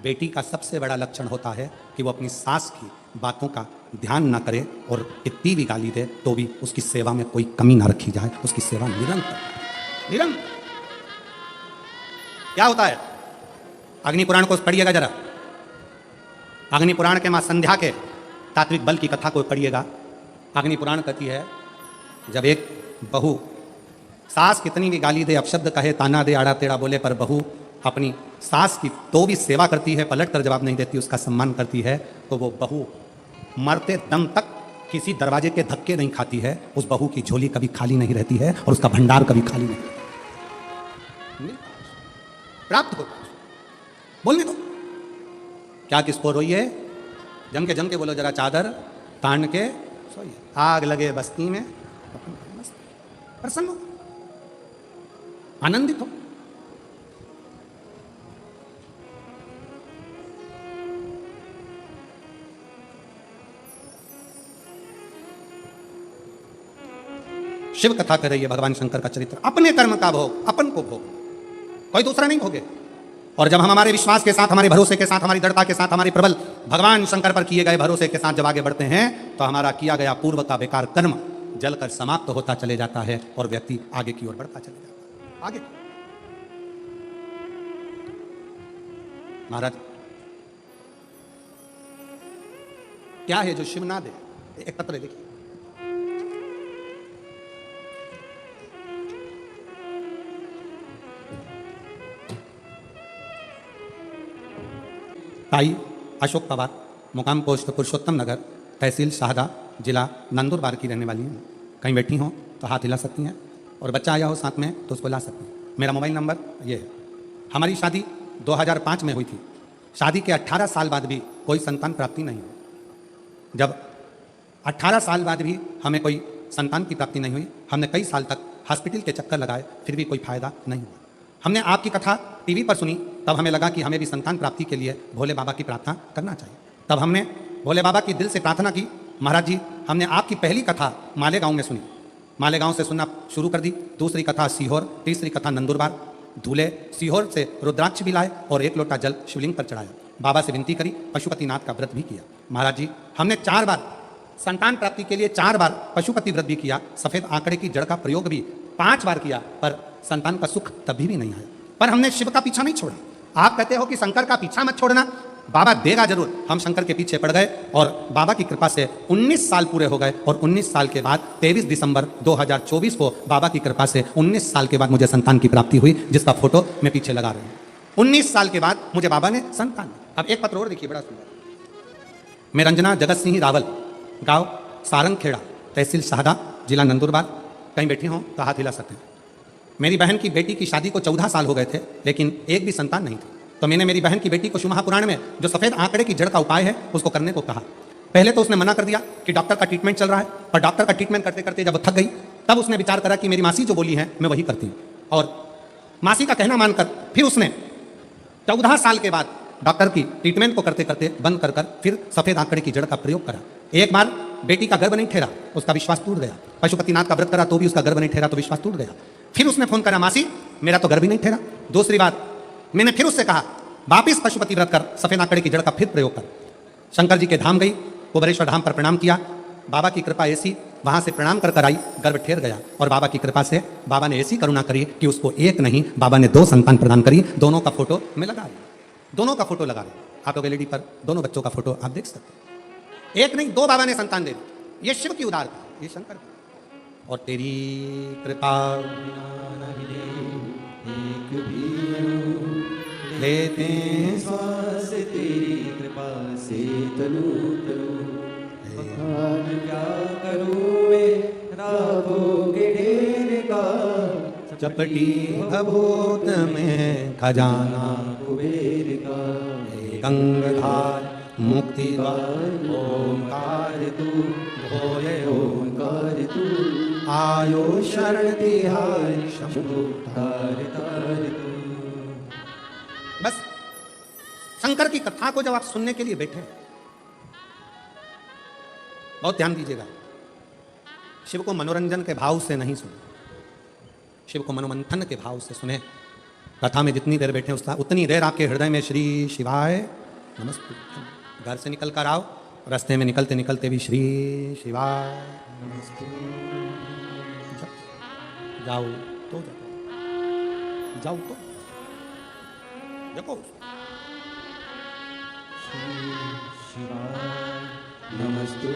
बेटी का सबसे बड़ा लक्षण होता है कि वो अपनी सास की बातों का ध्यान ना करे और कितनी भी गाली दे तो भी उसकी सेवा में कोई कमी ना रखी जाए, उसकी सेवा निरंतर निरंतर। क्या होता है? अग्नि पुराण को पढ़िएगा जरा, अग्नि पुराण के मां संध्या के तात्विक बल की कथा को पढ़िएगा। अग्नि पुराण कहती है जब एक बहू, सास कितनी भी गाली दे, अपशब्द कहे, ताना दे, आड़ा टेढ़ा बोले, पर बहू अपनी सास की तो भी सेवा करती है, पलट कर जवाब नहीं देती, उसका सम्मान करती है, तो वो बहू मरते दम तक किसी दरवाजे के धक्के नहीं खाती है। उस बहू की झोली कभी खाली नहीं रहती है और उसका भंडार कभी खाली नहीं प्राप्त होता। बोलने दो, क्या किसको रोइए, जम के बोलो जरा, चादर तान के सोइए, आग लगे बस्ती में, प्रसन्न हो, आनंदित हो। शिव कथा कर रही है भगवान शंकर का चरित्र, अपने कर्म का भोग अपन को भोग, कोई दूसरा नहीं भोगे। और जब हम हमारे विश्वास के साथ, हमारे भरोसे के साथ, हमारी दृढ़ता के साथ, हमारी प्रबल भगवान शंकर पर किए गए भरोसे के साथ जब आगे बढ़ते हैं तो हमारा किया गया पूर्व का बेकार कर्म जलकर समाप्त होता चले जाता है और व्यक्ति आगे की ओर बढ़ता चले जाता है। आगे महाराज क्या है जो शिव ना दे? एक पत्र देखिए, ताई अशोक पवार, मुकाम पोस्ट पुरुषोत्तम नगर, तहसील शाहदा, जिला नंदुरबार की रहने वाली हैं। कहीं बैठी हों तो हाथ हिला सकती हैं, और बच्चा आया हो साथ में तो उसको ला सकती हैं। मेरा मोबाइल नंबर ये है। हमारी शादी 2005 में हुई थी। शादी के 18 साल बाद भी कोई संतान प्राप्ति नहीं हुई। जब 18 साल बाद भी हमें कोई संतान की प्राप्ति नहीं हुई, हमने कई साल तक हॉस्पिटल के चक्कर लगाए, फिर भी कोई फायदा नहीं हुआ। हमने आपकी कथा टीवी पर सुनी, तब हमें लगा कि हमें भी संतान प्राप्ति के लिए भोले बाबा की प्रार्थना करना चाहिए। तब हमने भोले बाबा की दिल से प्रार्थना की, महाराज जी हमने आपकी पहली कथा मालेगांव में सुनी, मालेगांव से सुनना शुरू कर दी। दूसरी कथा सीहोर, तीसरी कथा नंदुरबार, धूले, सीहोर से रुद्राक्ष भी लाए और 1 लोटा जल शिवलिंग पर चढ़ाया। बाबा से विनती करी, पशुपतिनाथ का व्रत भी किया। महाराज जी हमने 4 बार संतान प्राप्ति के लिए 4 बार पशुपति व्रत भी किया, सफेद आंकड़े की जड़ का प्रयोग भी 5 बार किया, पर संतान का सुख तभी भी नहीं आया। पर हमने शिव का पीछा नहीं छोड़ा। आप कहते हो कि शंकर का पीछा मत छोड़ना, बाबा देगा जरूर। हम शंकर के पीछे पड़ गए और बाबा की कृपा से 19 साल पूरे हो गए, और 19 साल के बाद 23 दिसंबर 2024 को बाबा की कृपा से 19 साल के बाद मुझे संतान की प्राप्ति हुई, जिसका फोटो मैं पीछे लगा रही हूँ। 19 साल के बाद मुझे बाबा ने संतान। अब एक पत्र और देखिए, बड़ा सुंदर। मैं रंजना जगत सिंह रावल, गाँव सारंगखेड़ा, तहसील शाहदा, जिला नंदुरबार। कहीं बैठी हों तो हाथ हिला सकते हैं। मेरी बहन की बेटी की शादी को 14 साल हो गए थे, लेकिन एक भी संतान नहीं थी। तो मैंने मेरी बहन की बेटी को शिव महापुराण में जो सफेद आंकड़े की जड़ का उपाय है उसको करने को कहा। पहले तो उसने मना कर दिया कि डॉक्टर का ट्रीटमेंट चल रहा है, पर डॉक्टर का ट्रीटमेंट करते करते जब वो थक गई तब उसने विचार करा कि मेरी मासी जो बोली है मैं वही करती हूँ, और मासी का कहना मानकर फिर उसने 14 साल के बाद डॉक्टर की ट्रीटमेंट को करते करते बंद कर फिर सफेद आंकड़े की जड़ का प्रयोग करा। एक बार बेटी का गर्भ नहीं ठहरा, उसका विश्वास टूट गया। पशुपतिनाथ का व्रत करा तो भी उसका गर्भ नहीं ठहरा, तो विश्वास टूट गया। फिर उसने फोन करा, मासी मेरा तो गर्भ ही नहीं ठहरा। दूसरी बात मैंने फिर उससे कहा, वापिस पशुपति व्रत कर, सफेद आंकड़े की जड़ का फिर प्रयोग कर। शंकर जी के धाम गई, कुबेरेश्वर धाम पर प्रणाम किया। बाबा की कृपा ऐसी, वहां से प्रणाम कर आई, गर्भ ठहर गया। और बाबा की कृपा से बाबा ने ऐसी करुणा करी कि उसको एक नहीं, बाबा ने 2 संतान प्रदान करी। दोनों का फोटो मैं लगा रही, दोनों का फोटो लगा रही। आप लोग एलईडी पर दोनों बच्चों का फोटो आप देख सकते हैं। एक नहीं, 2 बाबा ने संतान दे दी। ये शिव की उदारता, ये शंकर की। और तेरी कृपा लेते श्वास तेरी कृपा से तनु तनु, क्या करूं मैं रातों के ढेर का, चपटी अभूत में खजाना कुबेर का, गंगाधार मुक्ति द्वार ओंकार तू भोले ओंकार तू, आयो शरण तिहारी शंभु तार तार तू। बस शंकर की कथा को जब आप सुनने के लिए बैठे बहुत ध्यान दीजिएगा। शिव को मनोरंजन के भाव से नहीं सुने, शिव को मनोमंथन के भाव से सुने। कथा में जितनी देर बैठे उतनी देर आपके हृदय में श्री शिवाय नमस्ते। घर से निकल कर आओ, रास्ते में निकलते निकलते भी श्री शिवाय नमस्ते। जाओ तो जाओ तो देखो। शिवाय नमस्ते,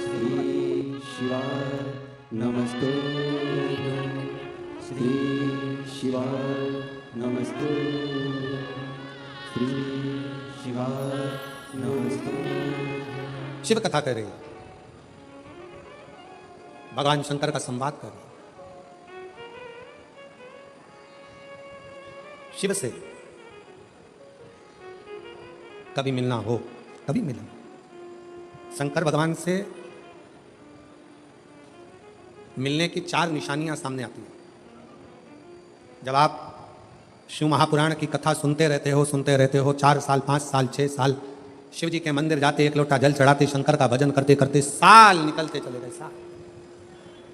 श्री शिवाय नमस्ते, श्री शिवाय नमस्ते, श्री शिवाय नमस्ते। शिव कथा कर रही है, भगवान शंकर का संवाद कर रही है। शिव से कभी मिलना हो, कभी मिलना। शंकर भगवान से मिलने की 4 निशानियां सामने आती हैं। जब आप शिव महापुराण की कथा सुनते रहते हो 4 साल 5 साल 6 साल शिव जी के मंदिर जाते, 1 लोटा जल चढ़ाते, शंकर का भजन करते करते साल निकलते चले गए। साल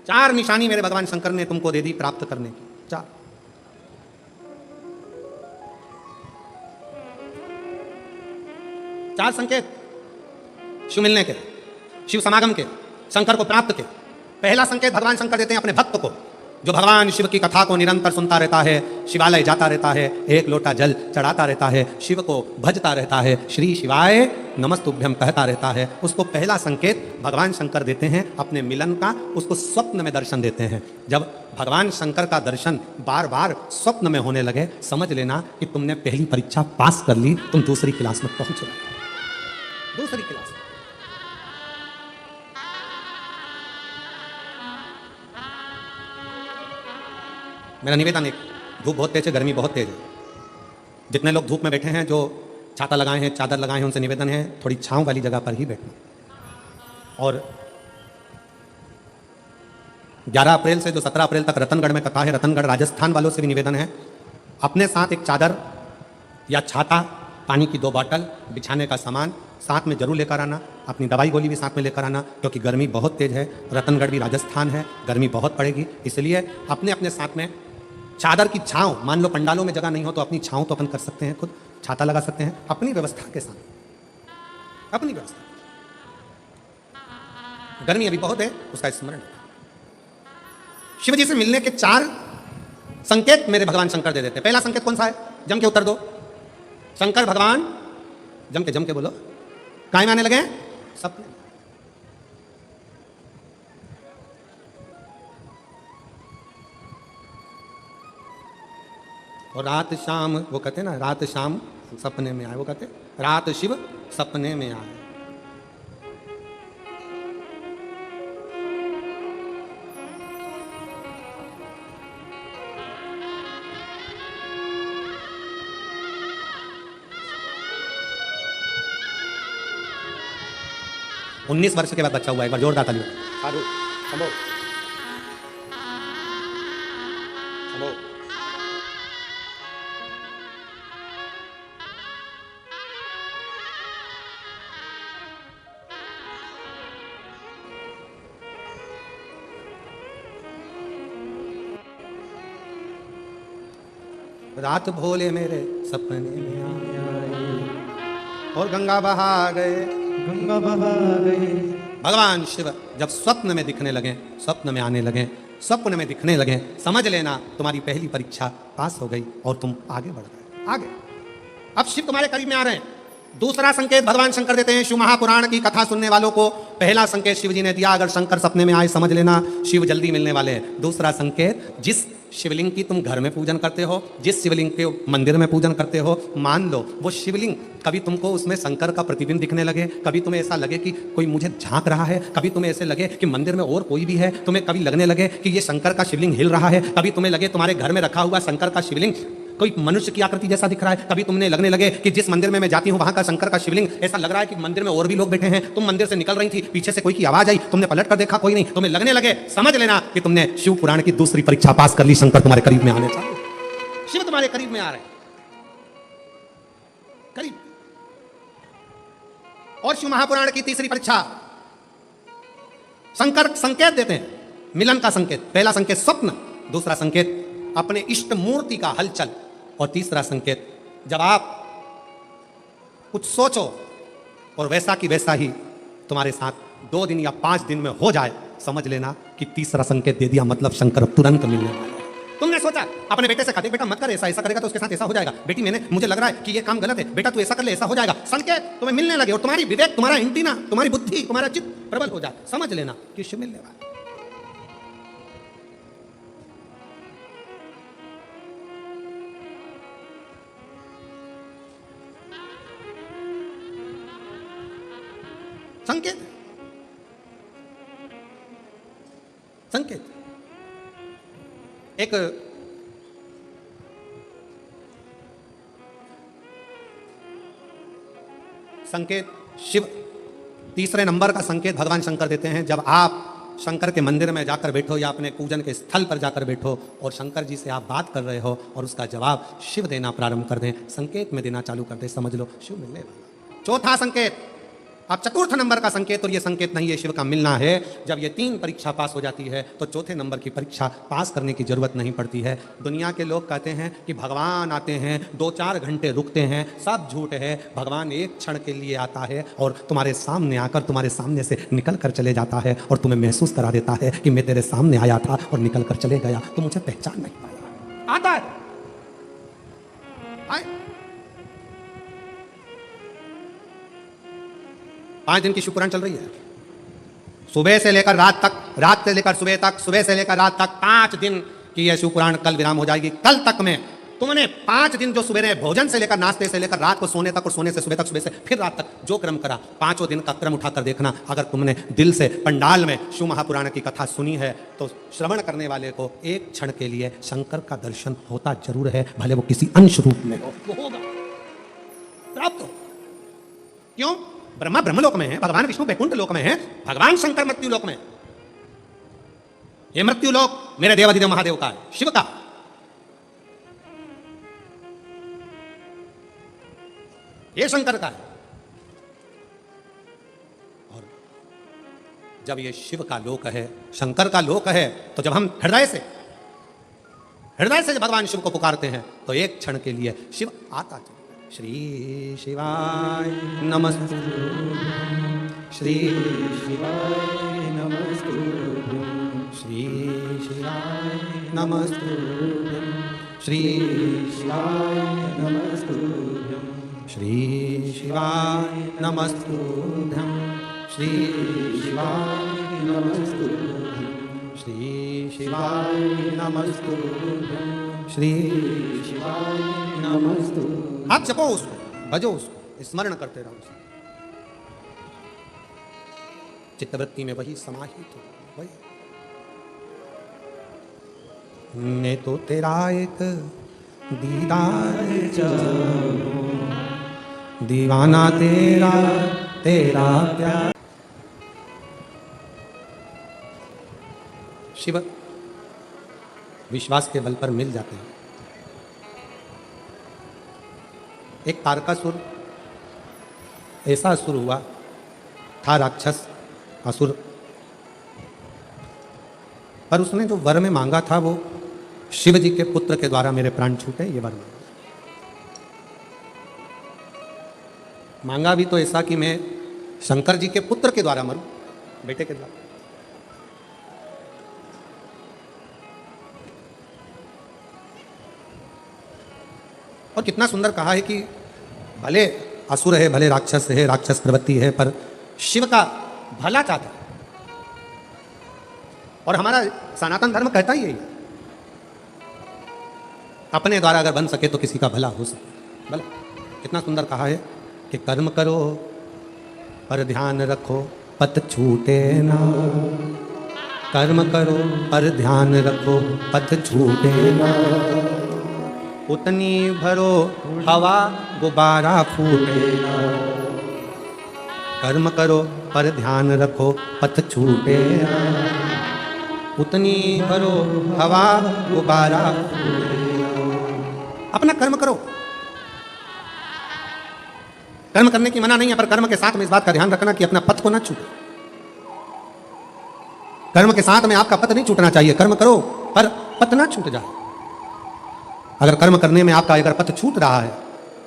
4 निशानी मेरे भगवान शंकर ने तुमको दे दी प्राप्त करने की। 4 संकेत शिव मिलने के, शिव समागम के, शंकर को प्राप्त के। पहला संकेत भगवान शंकर देते हैं अपने भक्त को, जो भगवान शिव की कथा को निरंतर सुनता रहता है, शिवालय जाता रहता है, 1 लोटा जल चढ़ाता रहता है, शिव को भजता रहता है, श्री शिवाय नमस्तुभ्यम कहता रहता है। उसको पहला संकेत भगवान शंकर देते हैं अपने मिलन का, उसको स्वप्न में दर्शन देते हैं। जब भगवान शंकर का दर्शन बार बार स्वप्न में होने लगे, समझ लेना कि तुमने पहली परीक्षा पास कर ली, तुम दूसरी क्लास में पहुंच गए। दूसरी क्लास। मेरा निवेदन एक, धूप बहुत तेज है, गर्मी बहुत तेज है। जितने लोग धूप में बैठे हैं, जो छाता लगाए हैं, चादर लगाए हैं, उनसे निवेदन है थोड़ी छांव वाली जगह पर ही बैठना। और 11 अप्रैल से जो 17 अप्रैल तक रतनगढ़ में कथा है, रतनगढ़ राजस्थान वालों से भी निवेदन है अपने साथ एक चादर या छाता, पानी की 2 बॉटल, बिछाने का सामान साथ में जरूर लेकर आना। अपनी दवाई गोली भी साथ में लेकर आना, क्योंकि गर्मी बहुत तेज है। रतनगढ़ भी राजस्थान है, गर्मी बहुत पड़ेगी, इसलिए अपने अपने साथ में चादर की छांव, मान लो पंडालों में जगह नहीं हो तो अपनी छांव तो अपन कर सकते हैं, खुद छाता लगा सकते हैं अपनी व्यवस्था के साथ, अपनी व्यवस्था। गर्मी अभी बहुत है, उसका स्मरण। शिव जी से मिलने के 4 संकेत मेरे भगवान शंकर दे देते। पहला संकेत कौन सा है? जम के उत्तर दो। शंकर भगवान जम के बोलो। काय में आने लगे? सपने। और रात शाम, वो कहते ना, रात शाम सपने में आए, वो कहते रात शिव सपने में आए। – 19 वर्ष के बाद बच्चा हुआ, एक बार जोरदार ताली। साधु संभो संभो। रात भोले मेरे सपने में आए और गंगा बहा गए, गंगा बहा गए। भगवान शिव जब स्वप्न में दिखने लगे, स्वप्न में आने लगे, स्वप्न में दिखने लगे, समझ लेना तुम्हारी पहली परीक्षा पास हो गई और तुम आगे बढ़ गए। आगे अब शिव तुम्हारे करीब में आ रहे हैं। दूसरा संकेत भगवान शंकर देते हैं शिव महापुराण की कथा सुनने वालों को। पहला संकेत शिव जी ने दिया, अगर शंकर सपने में आए समझ लेना शिव जल्दी मिलने वाले हैं। दूसरा संकेत, जिस शिवलिंग की तुम घर में पूजन करते हो, जिस शिवलिंग के मंदिर में पूजन करते हो, मान लो वो शिवलिंग कभी तुमको उसमें शंकर का प्रतिबिंब दिखने लगे, कभी तुम्हें ऐसा लगे कि कोई मुझे झांक रहा है, कभी तुम्हें ऐसे लगे कि मंदिर में और कोई भी है, तुम्हें कभी लगने लगे कि ये शंकर का शिवलिंग हिल रहा है, कभी तुम्हें लगे तुम्हारे घर में रखा हुआ शंकर का शिवलिंग कोई मनुष्य की आकृति जैसा दिख रहा है, कभी तुमने लगने लगे कि जिस मंदिर में मैं जाती हूँ वहां का शंकर का शिवलिंग ऐसा लग रहा है कि मंदिर में और भी लोग बैठे हैं। तुम मंदिर से निकल रही थी, पीछे से कोई की आवाज आई, तुमने पलट कर देखा कोई नहीं, तुम्हें लगने लगे, समझ लेना कि तुमने शिव पुराण की दूसरी परीक्षा पास कर ली। शंकर तुम्हारे करीब में आने चाहिए, शिव तुम्हारे करीब में आ रहे हैं, करीब। और शिव महापुराण की तीसरी परीक्षा, शंकर संकेत देते हैं, मिलन का संकेत। पहला संकेत स्वप्न, दूसरा संकेत अपने इष्ट मूर्ति का हलचल, और तीसरा संकेत जब आप कुछ सोचो और वैसा की वैसा ही तुम्हारे साथ 2 दिन या 5 दिन में हो जाए, समझ लेना कि तीसरा संकेत दे दिया, मतलब शंकर तुरंत मिलने वाला है। तुमने सोचा अपने बेटे से कहा, बेटा मत कर ऐसा, ऐसा करेगा तो उसके साथ ऐसा हो जाएगा। बेटी मुझे लग रहा है कि ये काम गलत है, बेटा तू ऐसा कर ले, ऐसा हो जाएगा। संकेत तुम्हें मिलने लगे और तुम्हारी विवेक, तुम्हारा एंटीना, तुम्हारी बुद्धि, तुम्हारा चित्त प्रबल हो जाए, समझ लेना कि शिव मिलने वाला है। संकेत, संकेत। एक संकेत शिव, तीसरे नंबर का संकेत भगवान शंकर देते हैं। जब आप शंकर के मंदिर में जाकर बैठो या अपने पूजन के स्थल पर जाकर बैठो और शंकर जी से आप बात कर रहे हो और उसका जवाब शिव देना प्रारंभ कर दें, संकेत में देना चालू कर दें, समझ लो शिव मिलने वाला। चौथा संकेत, अब चतुर्थ नंबर का संकेत, और ये संकेत नहीं है शिव का मिलना है। जब ये 3 परीक्षा पास हो जाती है तो चौथे नंबर की परीक्षा पास करने की जरूरत नहीं पड़ती है। दुनिया के लोग कहते हैं कि भगवान आते हैं, 2-4 घंटे रुकते हैं, सब झूठ है। भगवान एक क्षण के लिए आता है और तुम्हारे सामने आकर तुम्हारे सामने से निकल कर चले जाता है और तुम्हें महसूस करा देता है कि मैं तेरे सामने आया था और निकल कर चले गया, तो मुझे पहचान नहीं पाया। आता है, आए। 5 दिन की शिव पुराण चल रही है, सुबह से लेकर रात तक, रात से लेकर सुबह तक, सुबह से लेकर रात तक, 5 दिन की यह शिव पुराण कल विराम हो जाएगी। कल तक में तुमने 5 दिन जो सुबह भोजन से लेकर, नाश्ते से लेकर रात को सोने तक और सोने से सुबह तक, सुबह से फिर रात तक जो क्रम करा, 5 दिन का क्रम उठाकर देखना। अगर तुमने दिल से पंडाल में शिव महापुराण की कथा सुनी है तो श्रवण करने वाले को एक क्षण के लिए शंकर का दर्शन होता जरूर है, भले वो किसी अंश रूप में हो, वो होगा, प्राप्त हो। क्यों? ब्रह्मा ब्रह्मलोक में है, भगवान विष्णु वैकुंठ लोक में है, भगवान शंकर मृत्यु लोक में। ये मृत्यु लोक मेरे देवाधिदेव महादेव का है, शिव का। ये शंकर का है। और जब ये शिव का लोक है, शंकर का लोक है, तो जब हम हृदय से जब भगवान शिव को पुकारते हैं तो एक क्षण के लिए शिव आता है। श्री शिवाय नमस्तुभ्यं, श्री शिवाय नमस्तुभ्यं, श्री शिवाय नमस्तुभ्यं, श्री शिवाय नमस्तुभ्यं, श्री शिवाय नमस्तुभ्यं, श्री शिवाय नमस्तुभ्यं, श्री शिवाय नमस्तुभ्यं, श्री शिवाय नमस्तुभ्यं। आप जपो उसको, भजो उसको, स्मरण करते रहो उसको। चित्तवृत्ति में वही समाहित हो, वही। मैं तो तेरा एक दीदार चाहूं, दीवाना तेरा तेरा प्यार। शिव विश्वास के बल पर मिल जाते हैं। एक तारकासुर ऐसा असुर हुआ था, राक्षस असुर, पर उसने जो वर में मांगा था वो शिव जी के पुत्र के द्वारा मेरे प्राण छूटे, ये वर मांगा भी तो ऐसा कि मैं शंकर जी के पुत्र के द्वारा मरूं, बेटे के द्वारा। और कितना सुंदर कहा है कि भले असुर है, भले राक्षस है, राक्षस प्रवृत्ति है, पर शिव का भला चाहता है। और हमारा सनातन धर्म कहता ही यही है, अपने द्वारा अगर बन सके तो किसी का भला हो सके। भला कितना सुंदर कहा है कि कर्म करो पर ध्यान रखो, पथ छूटे ना। कर्म करो पर ध्यान रखो, पथ छूटे ना। उतनी भरो हवा गुब्बारा फूटे ना। कर्म करो पर ध्यान रखो, पथ छूटे ना। उतनी भरो हवा गुब्बारा फूटे ना। अपना कर्म करो, कर्म करने की मना नहीं है, पर कर्म के साथ में इस बात का ध्यान रखना कि अपना पथ को ना छूटे। कर्म के साथ में आपका पथ नहीं छूटना चाहिए। कर्म करो पर पथ ना छूट जाए। अगर कर्म करने में आपका अगर पथ छूट रहा है,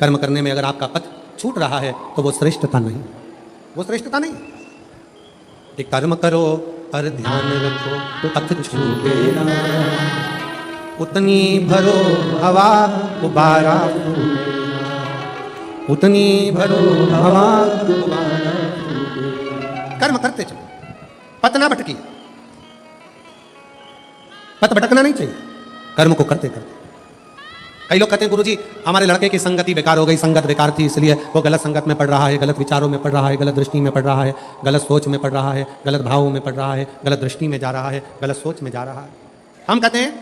कर्म करने में अगर आपका पथ छूट रहा है, तो वो श्रेष्ठता नहीं, वो श्रेष्ठता नहीं। कि कर्म करो पर ध्यान रखो, पथ छूटे ना, उतनी भरो हवा गुब्बारा फूटे ना, उतनी भरो हवा गुब्बारा फूटे। कर्म करते चलो, पथ ना भटकी। पथ भटकना नहीं चाहिए, कर्म को करते करते। कई लोग कहते हैं गुरुजी हमारे लड़के की संगति बेकार हो गई, संगत बेकार थी इसलिए वो गलत संगत में पड़ रहा है, गलत विचारों में पड़ रहा है, गलत दृष्टि में पड़ रहा है, गलत सोच में पड़ रहा है, गलत भावों में पड़ रहा है, गलत दृष्टि में जा रहा है, गलत सोच में जा रहा है। हम कहते हैं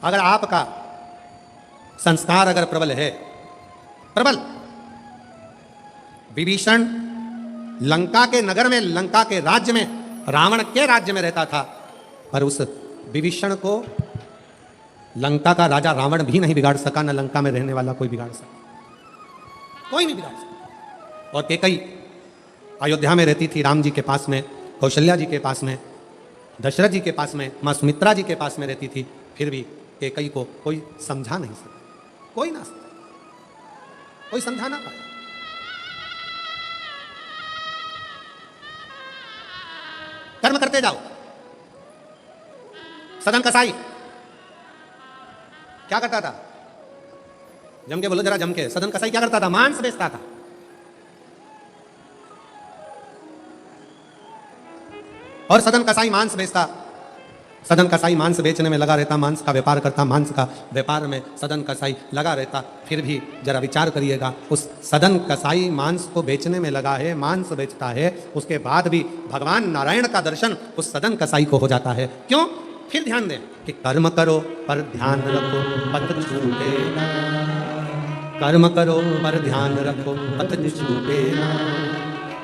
अगर आपका संस्कार अगर प्रबल है, प्रबल, विभीषण लंका के नगर में, लंका के राज्य में, रावण के राज्य में रहता था, पर उस विभीषण को लंका का राजा रावण भी नहीं बिगाड़ सका, न लंका में रहने वाला कोई बिगाड़ सका, कोई नहीं बिगाड़ सका। और केकई अयोध्या में रहती थी, राम जी के पास में, कौशल्या जी के पास में, दशरथ जी के पास में, मां सुमित्रा जी के पास में रहती थी, फिर भी केकई को कोई समझा नहीं सका, कोई ना समझा, कोई समझा ना पाया। कर्म करते जाओ। सदन कसाई क्या करता था? जम के बोलो जरा, जम के। सदन कसाई क्या करता था? मांस बेचता था। और सदन कसाई मांस बेचता, सदन कसाई मांस बेचने में लगा रहता, मांस का व्यापार करता, मांस का व्यापार में सदन कसाई लगा रहता। फिर भी जरा विचार करिएगा, उस सदन कसाई मांस को बेचने में लगा है, मांस बेचता है, उसके बाद भी भगवान नारायण का दर्शन उस सदन कसाई को हो जाता है। क्यों? फिर ध्यान दें कि कर्म करो पर ध्यान रखो, पथ छूटे ना। कर्म करो पर ध्यान रखो, पथ छूटे ना,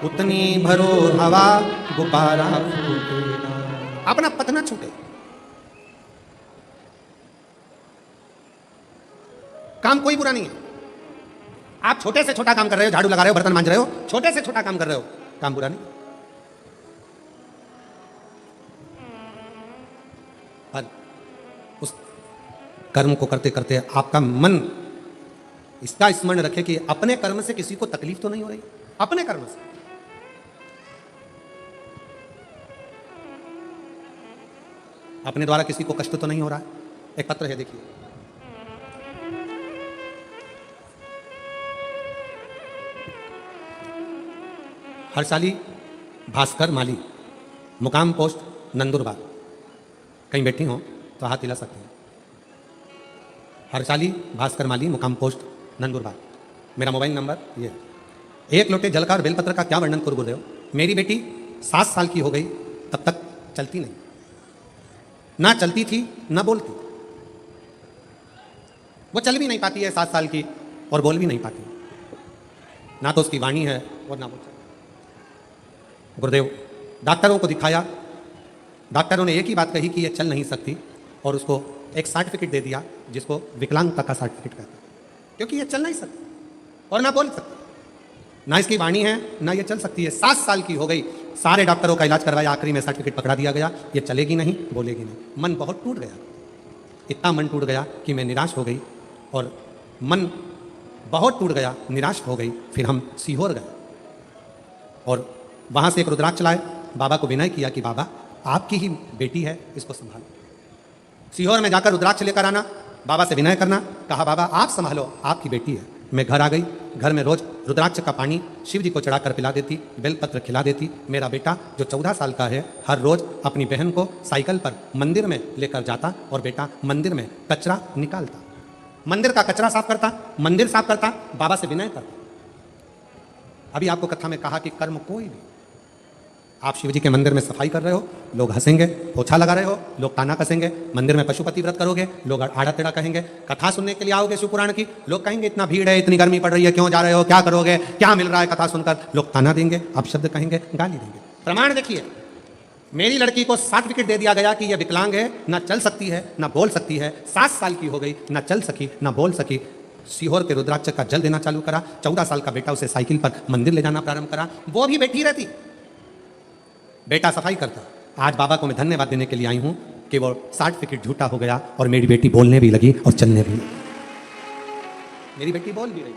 उतनी भरो हवा गुब्बारा फूटे ना। अपना पथ ना छूटे। काम कोई बुरा नहीं है। आप छोटे से छोटा काम कर रहे हो, झाड़ू लगा रहे हो, बर्तन मांज रहे हो, छोटे से छोटा काम कर रहे हो, काम बुरा नहीं। पर उस कर्म को करते करते आपका मन इसका स्मरण रखे कि अपने कर्म से किसी को तकलीफ तो नहीं हो रही, अपने कर्म से। अपने द्वारा किसी को कष्ट तो नहीं हो रहा है। एक पत्र है, देखिए। हर्षाली भास्कर माली, मुकाम पोस्ट नंदुरबार। कहीं बैठी हो तो हाथ हिला सकते हैं। हर्षाली भास्कर माली, मुकाम पोस्ट नंदुरबार। मेरा मोबाइल नंबर ये है। एक लोटे जल का और बेलपत्र का क्या वर्णन करूं गुरुदेव। मेरी बेटी 7 साल की हो गई, तब तक चलती नहीं, ना चलती थी ना बोलती। वो चल भी नहीं पाती है 7 साल की, और बोल भी नहीं पाती, ना तो उसकी वाणी है और ना बोल। गुरुदेव डॉक्टरों को दिखाया, डॉक्टरों ने एक ही बात कही कि ये चल नहीं सकती, और उसको एक सर्टिफिकेट दे दिया जिसको विकलांगता का सर्टिफिकेट कहते हैं, क्योंकि ये चल नहीं सकती और ना बोल सकती, ना इसकी वाणी है ना ये चल सकती है। 7 साल की हो गई, सारे डॉक्टरों का इलाज करवाया, आखिरी में सर्टिफिकेट पकड़ा दिया गया, ये चलेगी नहीं, बोलेगी नहीं। मन बहुत टूट गया, इतना मन टूट गया कि मैं निराश हो गई, और मन बहुत टूट गया, निराश हो गई। फिर हम सीहोर गए और वहाँ से एक रुद्राक्ष लाए, बाबा को विनय किया कि बाबा आपकी ही बेटी है, इसको संभालो। सीहोर में जाकर रुद्राक्ष लेकर आना, बाबा से विनय करना, कहा बाबा आप संभालो, आपकी बेटी है। मैं घर आ गई, घर में रोज रुद्राक्ष का पानी शिव जी को चढ़ाकर पिला देती, बेलपत्र खिला देती। मेरा बेटा जो 14 साल का है, हर रोज अपनी बहन को साइकिल पर मंदिर में लेकर जाता, और बेटा मंदिर में कचरा निकालता, मंदिर का कचरा साफ करता, मंदिर साफ करता, बाबा से विनय करता। अभी आपको कथा में कहा कि कर्म कोई भी, आप शिव जी के मंदिर में सफाई कर रहे हो, लोग हंसेंगे, पोछा लगा रहे हो, लोग ताना कसेंगे। मंदिर में पशुपति व्रत करोगे, लोग आड़ा टेढ़ा कहेंगे। कथा सुनने के लिए आओगे शिव पुराण की, लोग कहेंगे इतना भीड़ है, इतनी गर्मी पड़ रही है, क्यों जा रहे हो, क्या करोगे, क्या मिल रहा है कथा सुनकर। लोग ताना देंगे, आप शब्द कहेंगे, गाली देंगे। प्रमाण देखिए, मेरी लड़की को सर्टिफिकेट दे दिया गया कि यह विकलांग है, ना चल सकती है ना बोल सकती है। 7 साल की हो गई, ना चल सकी ना बोल सकी। सीहोर के रुद्राक्ष का जल देना चालू करा। 14 साल का बेटा उसे साइकिल पर मंदिर ले जाना प्रारंभ करा। वो भी बैठी रहती, बेटा सफाई करता। आज बाबा को मैं धन्यवाद देने के लिए आई हूं कि वो सर्टिफिकेट झूठा हो गया और मेरी बेटी बोलने भी लगी और चलने भी लगी। मेरी बेटी बोल भी रही।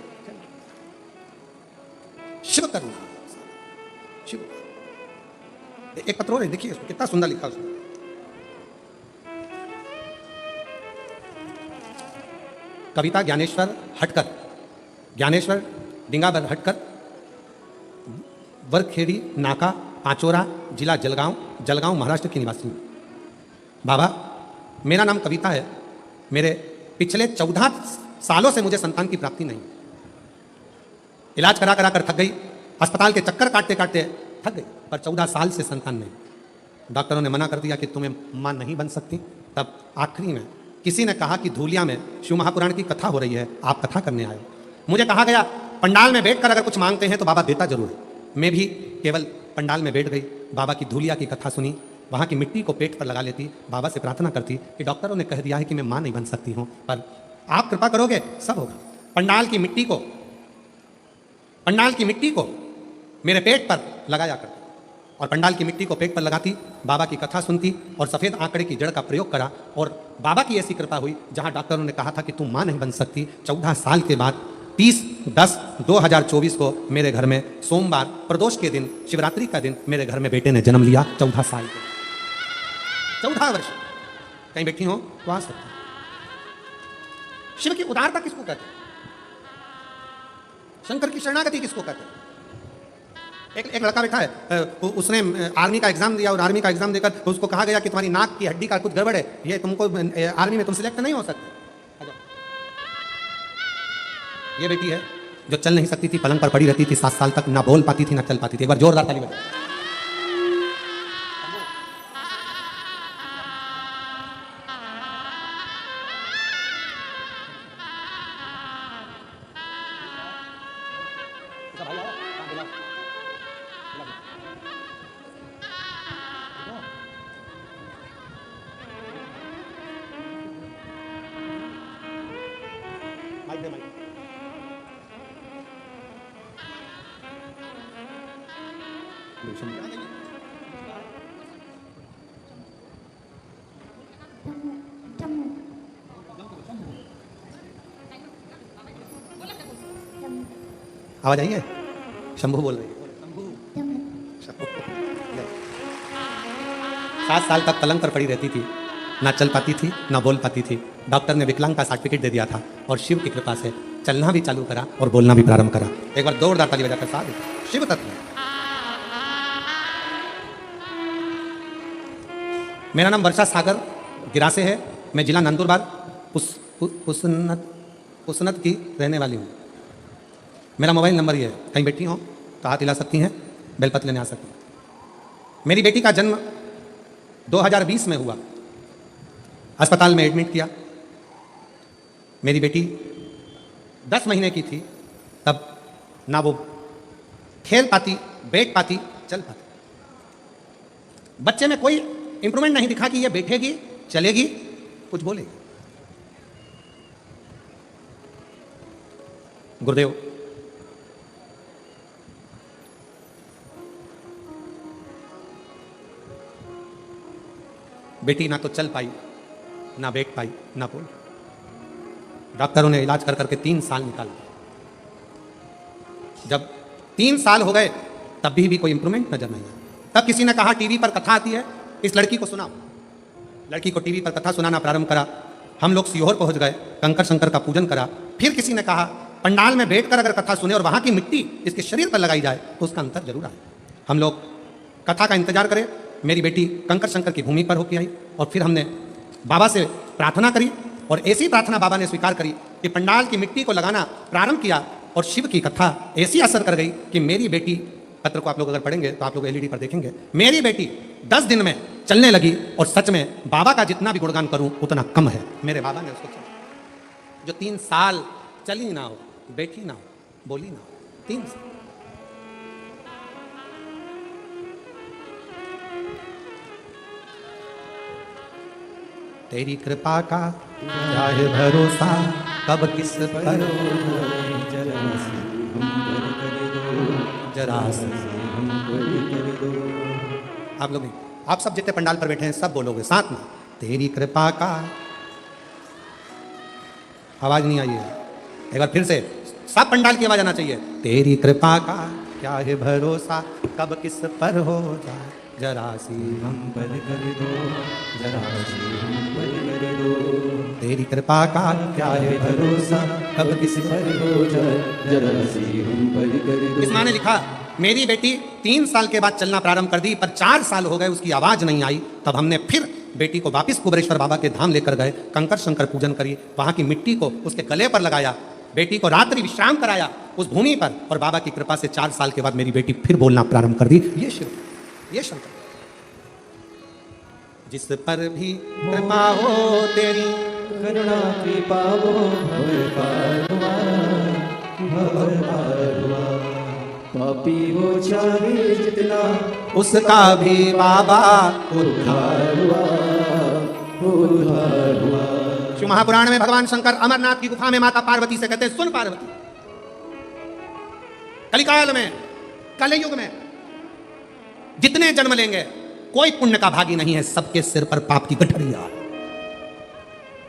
शिव करुणा, शिव। एक पत्र और है, देखिए इसमें कितना सुंदर लिखा उसने। कविता ज्ञानेश्वर हटकर, ज्ञानेश्वर डिंगाबर हटकर, वरखेड़ी नाका, पांचोरा, जिला जलगांव, जलगांव महाराष्ट्र की निवासी हूं। बाबा, मेरा नाम कविता है। मेरे पिछले 14 सालों से मुझे संतान की प्राप्ति नहीं। इलाज करा करा कर थक गई, अस्पताल के चक्कर काटते काटते थक गई, पर 14 साल से संतान नहीं। डॉक्टरों ने मना कर दिया कि तुम्हें मां नहीं बन सकती। तब आखिरी में किसी ने कहा कि धूलिया में शिव महापुराण की कथा हो रही है, आप कथा करने आए। मुझे कहा गया पंडाल में बैठकर अगर कुछ मांगते हैं तो बाबा देता जरूर है। मैं भी केवल पंडाल में बैठ गई, बाबा की धूलिया की कथा सुनी, वहाँ की मिट्टी को पेट पर लगा लेती, बाबा से प्रार्थना करती कि डॉक्टरों ने कह दिया है कि मैं मां नहीं बन सकती हूँ, पर आप कृपा करोगे सब होगा। पंडाल की मिट्टी को मेरे पेट पर लगाया करती और पंडाल की मिट्टी को पेट पर लगाती, बाबा की कथा सुनती और सफ़ेद आंकड़े की जड़ का प्रयोग करा। और बाबा की ऐसी कृपा हुई, जहाँ डॉक्टरों ने कहा था कि तुम मां नहीं बन सकती, 14 साल के बाद 30/10/2024 को मेरे घर में सोमवार प्रदोष के दिन, शिवरात्रि का दिन, मेरे घर में बेटे ने जन्म लिया। 14 साल के, 14 वर्ष। कहीं बैठी हो तो आ सकते। शिव की उदारता किसको कहते हैं? शंकर की शरणागति किसको कहते हैं? एक लड़का बैठा है, उसने आर्मी का एग्जाम दिया और आर्मी का एग्जाम देकर उसको कहा गया कि तुम्हारी नाक की हड्डी का कुछ गड़बड़ है, ये तुमको आर्मी में तुम सिलेक्ट नहीं हो सकते। ये बेटी है जो चल नहीं सकती थी, पलंग पर पड़ी रहती थी 7 साल तक, ना बोल पाती थी ना चल पाती थी। एक बार जोरदार ताली बजाओ। आवाज आई है? शंभू बोल रही है। 7 साल तक पलंग पर पड़ी रहती थी, ना चल पाती थी ना बोल पाती थी। डॉक्टर ने विकलांग का सर्टिफिकेट दे दिया था और शिव की कृपा से चलना भी चालू करा और बोलना भी प्रारंभ करा। एक बार जोरदार ताली बजाकर साथ शिव तत्व। मेरा नाम वर्षा सागर गिरासे है। मैं जिला नंदुरबार पुसनत की रहने वाली हूँ। मेरा मोबाइल नंबर ये है, कहीं बैठी हो तो हाथ हिला सकती हैं, बेलपत्र लेने आ सकती हैं। मेरी बेटी का जन्म 2020 में हुआ, अस्पताल में एडमिट किया। मेरी बेटी 10 महीने की थी, तब ना वो खेल पाती, बैठ पाती, चल पाती। बच्चे में कोई इंप्रूवमेंट नहीं दिखा कि ये बैठेगी, चलेगी, कुछ बोलेगी। गुरुदेव, बेटी ना तो चल पाई, ना बैठ पाई, ना बोल। डॉक्टरों ने इलाज कर करके 3 साल निकाल। जब 3 साल हो गए तब भी कोई इंप्रूवमेंट नजर नहीं आया। तब किसी ने कहा टीवी पर कथा आती है, इस लड़की को सुनाओ। लड़की को टीवी पर कथा सुनाना प्रारंभ करा। हम लोग सीहोर पहुंच गए, कंकर शंकर का पूजन करा। फिर किसी ने कहा पंडाल में बैठकर अगर कथा सुने और वहां की मिट्टी इसके शरीर पर लगाई जाए तो उसका अंतर जरूर आए। हम लोग कथा का इंतजार करें। मेरी बेटी कंकर शंकर की भूमि पर होकर आई और फिर हमने बाबा से प्रार्थना करी और ऐसी प्रार्थना बाबा ने स्वीकार करी कि पंडाल की मिट्टी को लगाना प्रारंभ किया और शिव की कथा ऐसी असर कर गई कि मेरी बेटी, पत्र को आप लोग अगर पढ़ेंगे तो आप लोग एलईडी पर देखेंगे, मेरी बेटी 10 दिन में चलने लगी। और सच में बाबा का जितना भी गुणगान करूं उतना कम है। मेरे बाबा ने उसको चला, जो 3 साल चली ना हो, बैठी ना हो, बोली ना हो, 3 साल। तेरी कृपा का क्या है भरोसा, कब किस पर जरा सी हम पर कर दो, जरा सी। हम पर कर दो। आप लोग भी, आप सब जितने पंडाल पर बैठे हैं सब बोलोगे साथ में, तेरी कृपा का। आवाज नहीं आई है, एक बार फिर से सब पंडाल की आवाज आना चाहिए। तेरी कृपा का क्या है भरोसा, कब किस पर हो जाए जरा सी हम। हम पर कर दो, जरा सी हम पर कर दो। तेरी कृपा का क्या है भरोसा, कब किस पर हो जाए, जरा सी हम पर कर दो। इस माँ ने लिखा, मेरी बेटी 3 साल के बाद चलना प्रारंभ कर दी, पर 4 साल हो गए उसकी आवाज नहीं आई। तब हमने फिर बेटी को वापिस कुबरेश्वर बाबा के धाम लेकर गए, कंकर शंकर पूजन करी, वहां की मिट्टी को उसके गले पर लगाया, बेटी को रात्रि विश्राम कराया उस भूमि पर, और बाबा की कृपा से 4 साल के बाद मेरी बेटी फिर बोलना प्रारंभ कर दी। ये शिव, ये शंकर। जिस पर भी कृपा हो तेरी, करुणा कृपा वो भव पारुआ, भव पारुआ। पापी हो चाहे जितना, उसका भी बाबा उद्धार हुआ, उद्धार हुआ। शिव महापुराण में भगवान शंकर अमरनाथ की गुफा में माता पार्वती से कहते हैं, सुन पार्वती, कलिकाल में, कलयुग में जितने जन्म लेंगे कोई पुण्य का भागी नहीं है, सबके सिर पर पाप की गठरिया।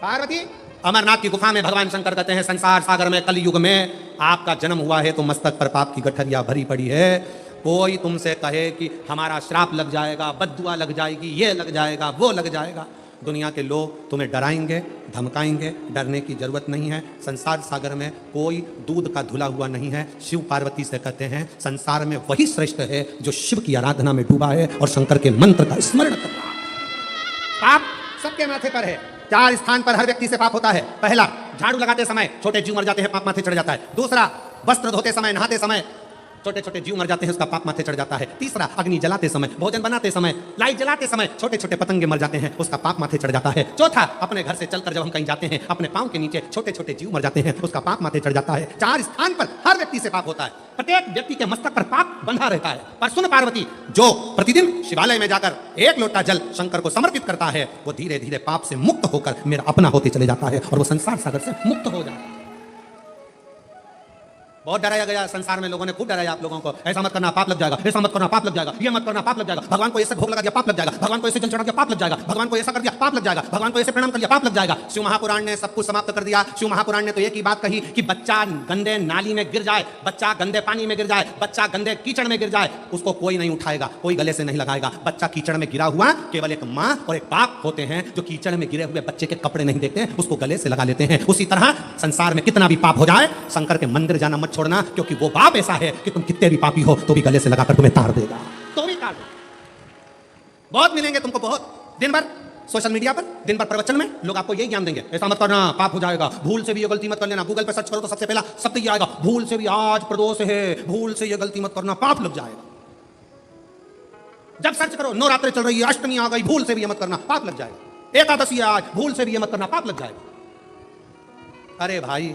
पार्वती, अमरनाथ की गुफा में भगवान शंकर कहते हैं, संसार सागर में कलयुग में आपका जन्म हुआ है तो मस्तक पर पाप की गठरिया भरी पड़ी है। कोई तुमसे कहे कि हमारा श्राप लग जाएगा, बद्दुआ लग जाएगी, ये लग जाएगा, वो लग जाएगा, दुनिया के लोग तुम्हें डराएंगे, धमकाएंगे, डरने की जरूरत नहीं है। संसार सागर में कोई दूध का धुला हुआ नहीं है। शिव पार्वती से कहते हैं, संसार में वही श्रेष्ठ है जो शिव की आराधना में डूबा है और शंकर के मंत्र का स्मरण कर रहा है। पाप सबके माथे पर है, 4 स्थान पर हर व्यक्ति से पाप होता है। पहला, झाड़ू लगाते समय छोटे जीव मर जाते हैं, पाप माथे चढ़ जाता है। दूसरा, वस्त्र धोते समय, नहाते समय छोटे छोटे जीव मर जाते हैं, उसका पाप माथे चढ़ जाता है। तीसरा, अग्नि जलाते समय, भोजन बनाते समय, लाइट जलाते समय छोटे छोटे पतंगे मर जाते हैं, उसका पाप माथे चढ़ जाता है। चौथा, अपने घर से चलकर जब हम कहीं जाते हैं, अपने पांव के नीचे छोटे छोटे जीव मर जाते हैं, उसका पाप माथे चढ़ जाता है। 4 स्थान पर हर व्यक्ति से पाप होता है, प्रत्येक व्यक्ति के मस्तक पर पाप बंधा रहता है। पर सुन पार्वती, जो प्रतिदिन शिवालय में जाकर 1 लोटा जल शंकर को समर्पित करता है, वो धीरे धीरे पाप से मुक्त होकर मेरा अपना होते चले जाता है और वो संसार सागर से मुक्त हो जाता है। बहुत डराया गया संसार में, लोगों ने खूब डराया आप लोगों को, ऐसा मत करना पाप लग जाएगा, ऐसा मत करना पाप लग जाएगा, ये मत करना पाप लग जाएगा, भगवान को ऐसे भोग लगा दिया पाप लग जाएगा, भगवान को ऐसे जल चढ़ा दिया पाप लग जाएगा, भगवान को ऐसा कर दिया पाप लग जाएगा, भगवान को ऐसे प्रणाम कर दिया पाप लग जाएगा। शिव महापुराण ने सब कुछ समाप्त कर दिया। शिव महापुराण ने तो एक ही बात कही कि बच्चा गंदे नाली में गिर जाए, बच्चा गंदे पानी में गिर जाए, बच्चा गंदे कीचड़ में गिर जाए, उसको कोई नहीं उठाएगा, कोई गले से नहीं लगाएगा। बच्चा कीचड़ में गिरा हुआ केवल एक माँ और एक बाप होते हैं जो कीचड़ में गिरे हुए बच्चे के कपड़े नहीं देखते, उसको गले से लगा लेते हैं। उसी तरह संसार में कितना भी पाप हो जाए, शंकर के मंदिर जाना मत छोड़ना, क्योंकि वो बाप ऐसा है कि तुम कितने भी पापी हो तो भी गले से लगाकर तुम्हें तार देगा, तो भी तार देगा। बहुत मिलेंगे तुमको, बहुत दिन भर सोशल मीडिया पर, दिन भर प्रवचन में लोग आपको यही ज्ञान देंगे, ऐसा मत करना पाप हो जाएगा, भूल से भी ये गलती मत कर लेना। गूगल पर सर्च करो तो सबसे पहला शब्द ये आएगा, भूल से भी आज प्रदोष है, भूल से ये गलती मत करना, पाप लग जाएगा। जब सर्च करो नवरात्रि चल रही है, अष्टमी आ गई, भूल से भी ये मत करना, पाप लग जाएगा। एकादशी है आज, भूल से भी ये मत करना, पाप लग जाएगा। अरे भाई,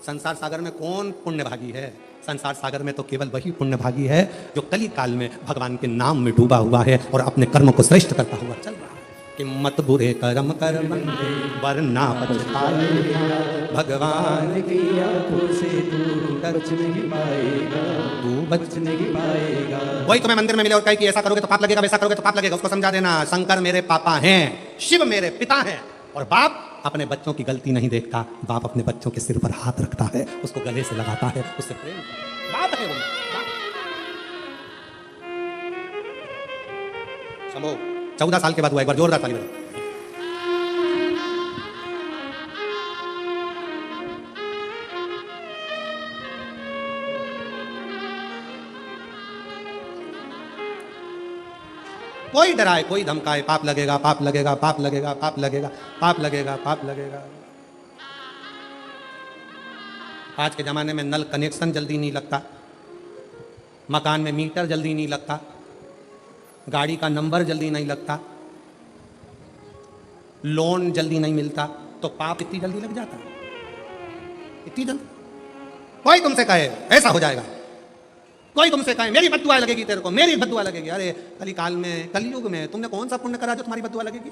संसार सागर में कौन पुण्य भागी है? संसार सागर में तो केवल वही पुण्य भागी है जो कली काल में भगवान के नाम में डूबा हुआ है और अपने कर्मों को श्रेष्ठ करता हुआ चल रहा है। कि मत बुरे कर्म कर बंदे वरना पछताएगा, भगवान की आंखों से तू बच नहीं पाएगा, तू बच नहीं पाएगा। वही तुम्हें मंदिर में मिले और कहे कि ऐसा करोगे तो पाप लगेगा, वैसा करोगे तो पाप लगेगा, उसको समझा देना, शंकर मेरे पापा हैं, शिव मेरे पिता हैं, और बाप अपने बच्चों की गलती नहीं देखता, बाप अपने बच्चों के सिर पर हाथ रखता है, उसको गले से लगाता है, उससे प्रेम करता है। बाप है वो, बाप। शंभो 14 साल के बाद हुआ, एक बार जोरदार ताली बजाओ। कोई डराए, कोई धमकाए, पाप लगेगा, पाप लगेगा, पाप लगेगा, पाप लगेगा, पाप लगेगा, पाप लगेगा। आज के जमाने में नल कनेक्शन जल्दी नहीं लगता, मकान में मीटर जल्दी नहीं लगता, गाड़ी का नंबर जल्दी नहीं लगता, लोन जल्दी नहीं मिलता, तो पाप इतनी जल्दी लग जाता, इतनी जल्दी। कोई तुमसे कहे ऐसा हो जाएगा, कोई तुमसे कहे मेरी बद्दुआ लगेगी तेरे को, मेरी बद्दुआ लगेगी, अरे कली काल में, कलयुग में तुमने कौन सा पुण्य करा जो तुम्हारी बद्दुआ लगेगी?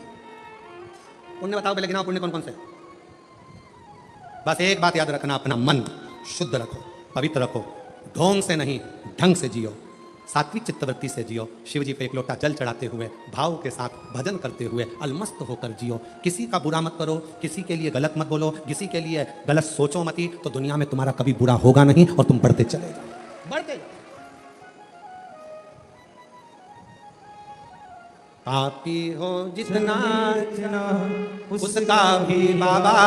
पुण्य बताओ पहले, गिनाओ पुण्य कौन कौन से। बस एक बात याद रखना, अपना मन शुद्ध रखो, पवित्र रखो, ढोंग से नहीं ढंग से जियो, सात्विक चित्तवृत्ति से जियो। शिव जी पे एक लोटा जल चढ़ाते हुए भाव के साथ भजन करते हुए अलमस्त होकर जियो। किसी का बुरा मत करो, किसी के लिए गलत मत बोलो, किसी के लिए गलत सोचो मती, तो दुनिया में तुम्हारा कभी बुरा होगा नहीं और तुम बढ़ते चले जाओ, बढ़ते जाओ। पापी हो जितना उसका भी बाबा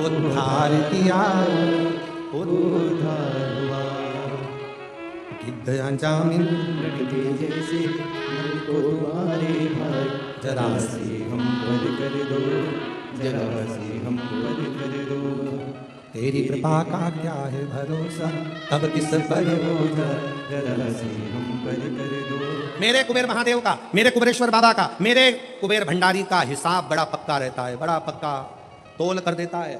उद्धार किया, उद्धार हुआ। गिद्ध अंजामिन लड़के जैसे मन को तुम्हारे भाई, जरा से हम पर कर दो, जरा से हम पर कर दो। तेरी कृपा का क्या है भरोसा, तब किस पर भरोसा, जरा से हम पर कर दो। मेरे कुबेर महादेव का, मेरे कुबेरेश्वर बाबा का, मेरे कुबेर भंडारी का हिसाब बड़ा पक्का रहता है, बड़ा पक्का तोल कर देता है।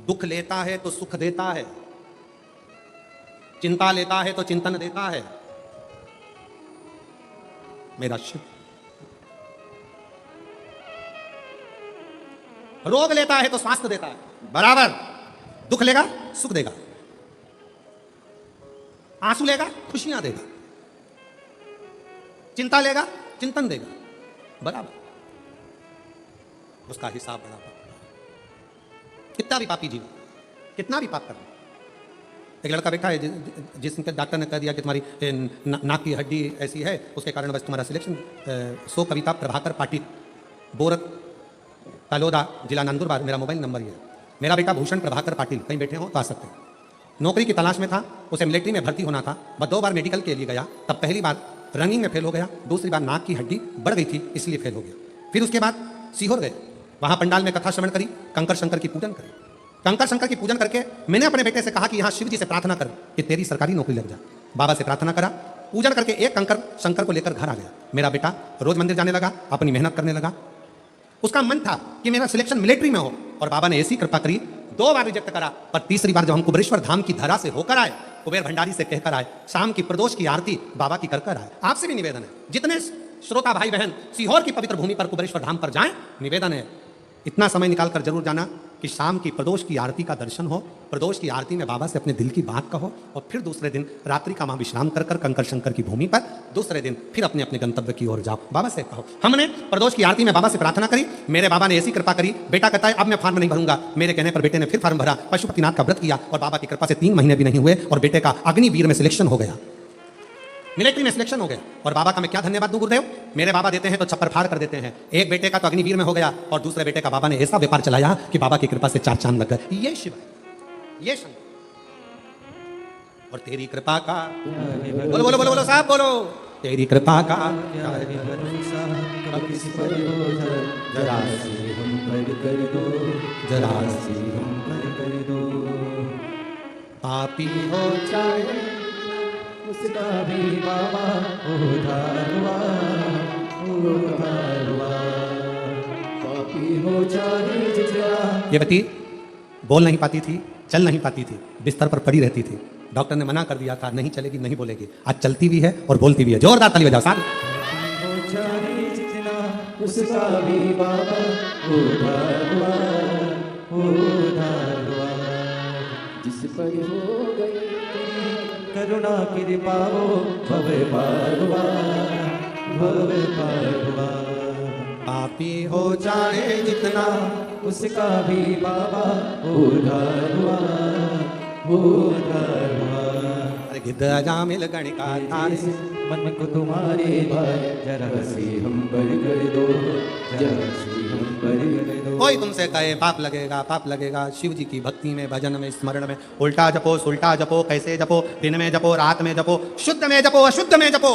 दुख लेता है तो सुख देता है, चिंता लेता है तो चिंतन देता है। मेरा शिव रोग लेता है तो स्वास्थ्य देता है, बराबर। दुख लेगा सुख देगा, आंसू लेगा खुशियां देगा, चिंता लेगा चिंतन देगा, बराबर। उसका हिसाब बराबर। कितना भी पापी जीव, कितना भी पाप कर, एक लड़का बैठा है जिसके डॉक्टर ने कह दिया कि तुम्हारी नाक की हड्डी ऐसी है, उसके कारण बस तुम्हारा सिलेक्शन। सो कविता प्रभाकर पाटिल, बोरत तलोदा, जिला नंदुरबार। मेरा मोबाइल नंबर ये है। मेरा बेटा भूषण प्रभाकर पाटिल, कहीं बैठे हो तो आ सकते हैं। नौकरी की तलाश में था, उसे मिलिट्री में भर्ती होना था। बस 2 बार मेडिकल के लिए गया, तब पहली बार रनिंग में फेल हो गया, दूसरी बार नाक की हड्डी बढ़ गई थी इसलिए फेल हो गया। फिर उसके बाद सीहोर गए, वहां पंडाल में कथा श्रवण करी, कंकर शंकर की पूजन करी। कंकर शंकर की पूजन करके मैंने अपने बेटे से कहा कि यहाँ शिव जी से प्रार्थना कर कि तेरी सरकारी नौकरी लग जाए। बाबा से प्रार्थना करा, पूजन करके एक कंकर शंकर को लेकर घर आ गया। मेरा बेटा रोज मंदिर जाने लगा, अपनी मेहनत करने लगा। उसका मन था कि मेरा सिलेक्शन मिलिट्री में हो, और बाबा ने ऐसी कृपा करी, 2 बार रिजेक्ट करा, पर तीसरी बार जब हम कुबेरेश्वर धाम की धरा से होकर आए, कुबेर भंडारी से कहकर आए, शाम की प्रदोष की आरती बाबा की कर आए। आपसे भी निवेदन है, जितने श्रोता भाई बहन सीहोर की पवित्र भूमि पर कुबेरेश्वर धाम पर जाएं, निवेदन है इतना समय निकाल कर जरूर जाना कि शाम की प्रदोष की आरती का दर्शन हो, प्रदोष की आरती में बाबा से अपने दिल की बात कहो, और फिर दूसरे दिन रात्रि का वहां विश्राम कर कर कंकर शंकर की भूमि पर दूसरे दिन फिर अपने अपने गंतव्य की ओर जाओ, बाबा से कहो। हमने प्रदोष की आरती में बाबा से प्रार्थना करी, मेरे बाबा ने ऐसी कृपा करी, बेटा कहता है अब मैं फॉर्म नहीं भरूंगा। मेरे कहने पर बेटे ने फिर फॉर्म भरा, पशुपतिनाथ का व्रत किया, और बाबा की कृपा से 3 महीने भी नहीं हुए और बेटे का अग्निवीर में सिलेक्शन हो गया, मिलिट्री में सिलेक्शन हो गया। और बाबा का मैं क्या धन्यवाद दूं गुरुदेव, मेरे बाबा देते हैं तो छप्पर फाड़ कर देते हैं। एक बेटे का तो अग्निवीर में हो गया, और दूसरे बेटे का बाबा ने ऐसा व्यापार चलाया कि बाबा की कृपा से 4 चांद लग गए। ये शिव है, ये शंकर। और तेरी कृपा का बोलो बोलो बोलो बोलो साहब बोलो, तेरी कृपा का क्या है भरोसा, कब किस पर भरोसा, जरा से हम पर कर दो, जरा से हम पर कर दो। पापी हो चाहे उसका भी बाबा उद्धार हुआ, उद्धार हुआ। पापी हो चाहे जितना। ये बती बोल नहीं पाती थी, चल नहीं पाती थी, बिस्तर पर पड़ी रहती थी। डॉक्टर ने मना कर दिया था, नहीं चलेगी नहीं बोलेगी। आज चलती भी है और बोलती भी है। जोरदार ताली बजाओ साहब। पापी हो चाहे जितना, उसका भी बाबा उद्धार हुआ, उद्धार हुआ। जिस पर हो गई करुणा कृपा वो भव पार हुआ, भव पार हुआ। पापी हो चाहे जितना, उसका भी बाबा उद्धार हुआ, उद्धार हुआ। अरे गिद्ध अजामिल गणिका तारे, मन को तुम्हारे भाई, जरा से हम पर कर दो, जरा से हम पर कर दो। कोई तुमसे कहे पाप लगेगा पाप लगेगा, शिव जी की भक्ति में भजन में स्मरण में उल्टा जपो सुल्टा जपो, कैसे जपो, दिन में जपो रात में जपो, शुद्ध में जपो अशुद्ध में जपो,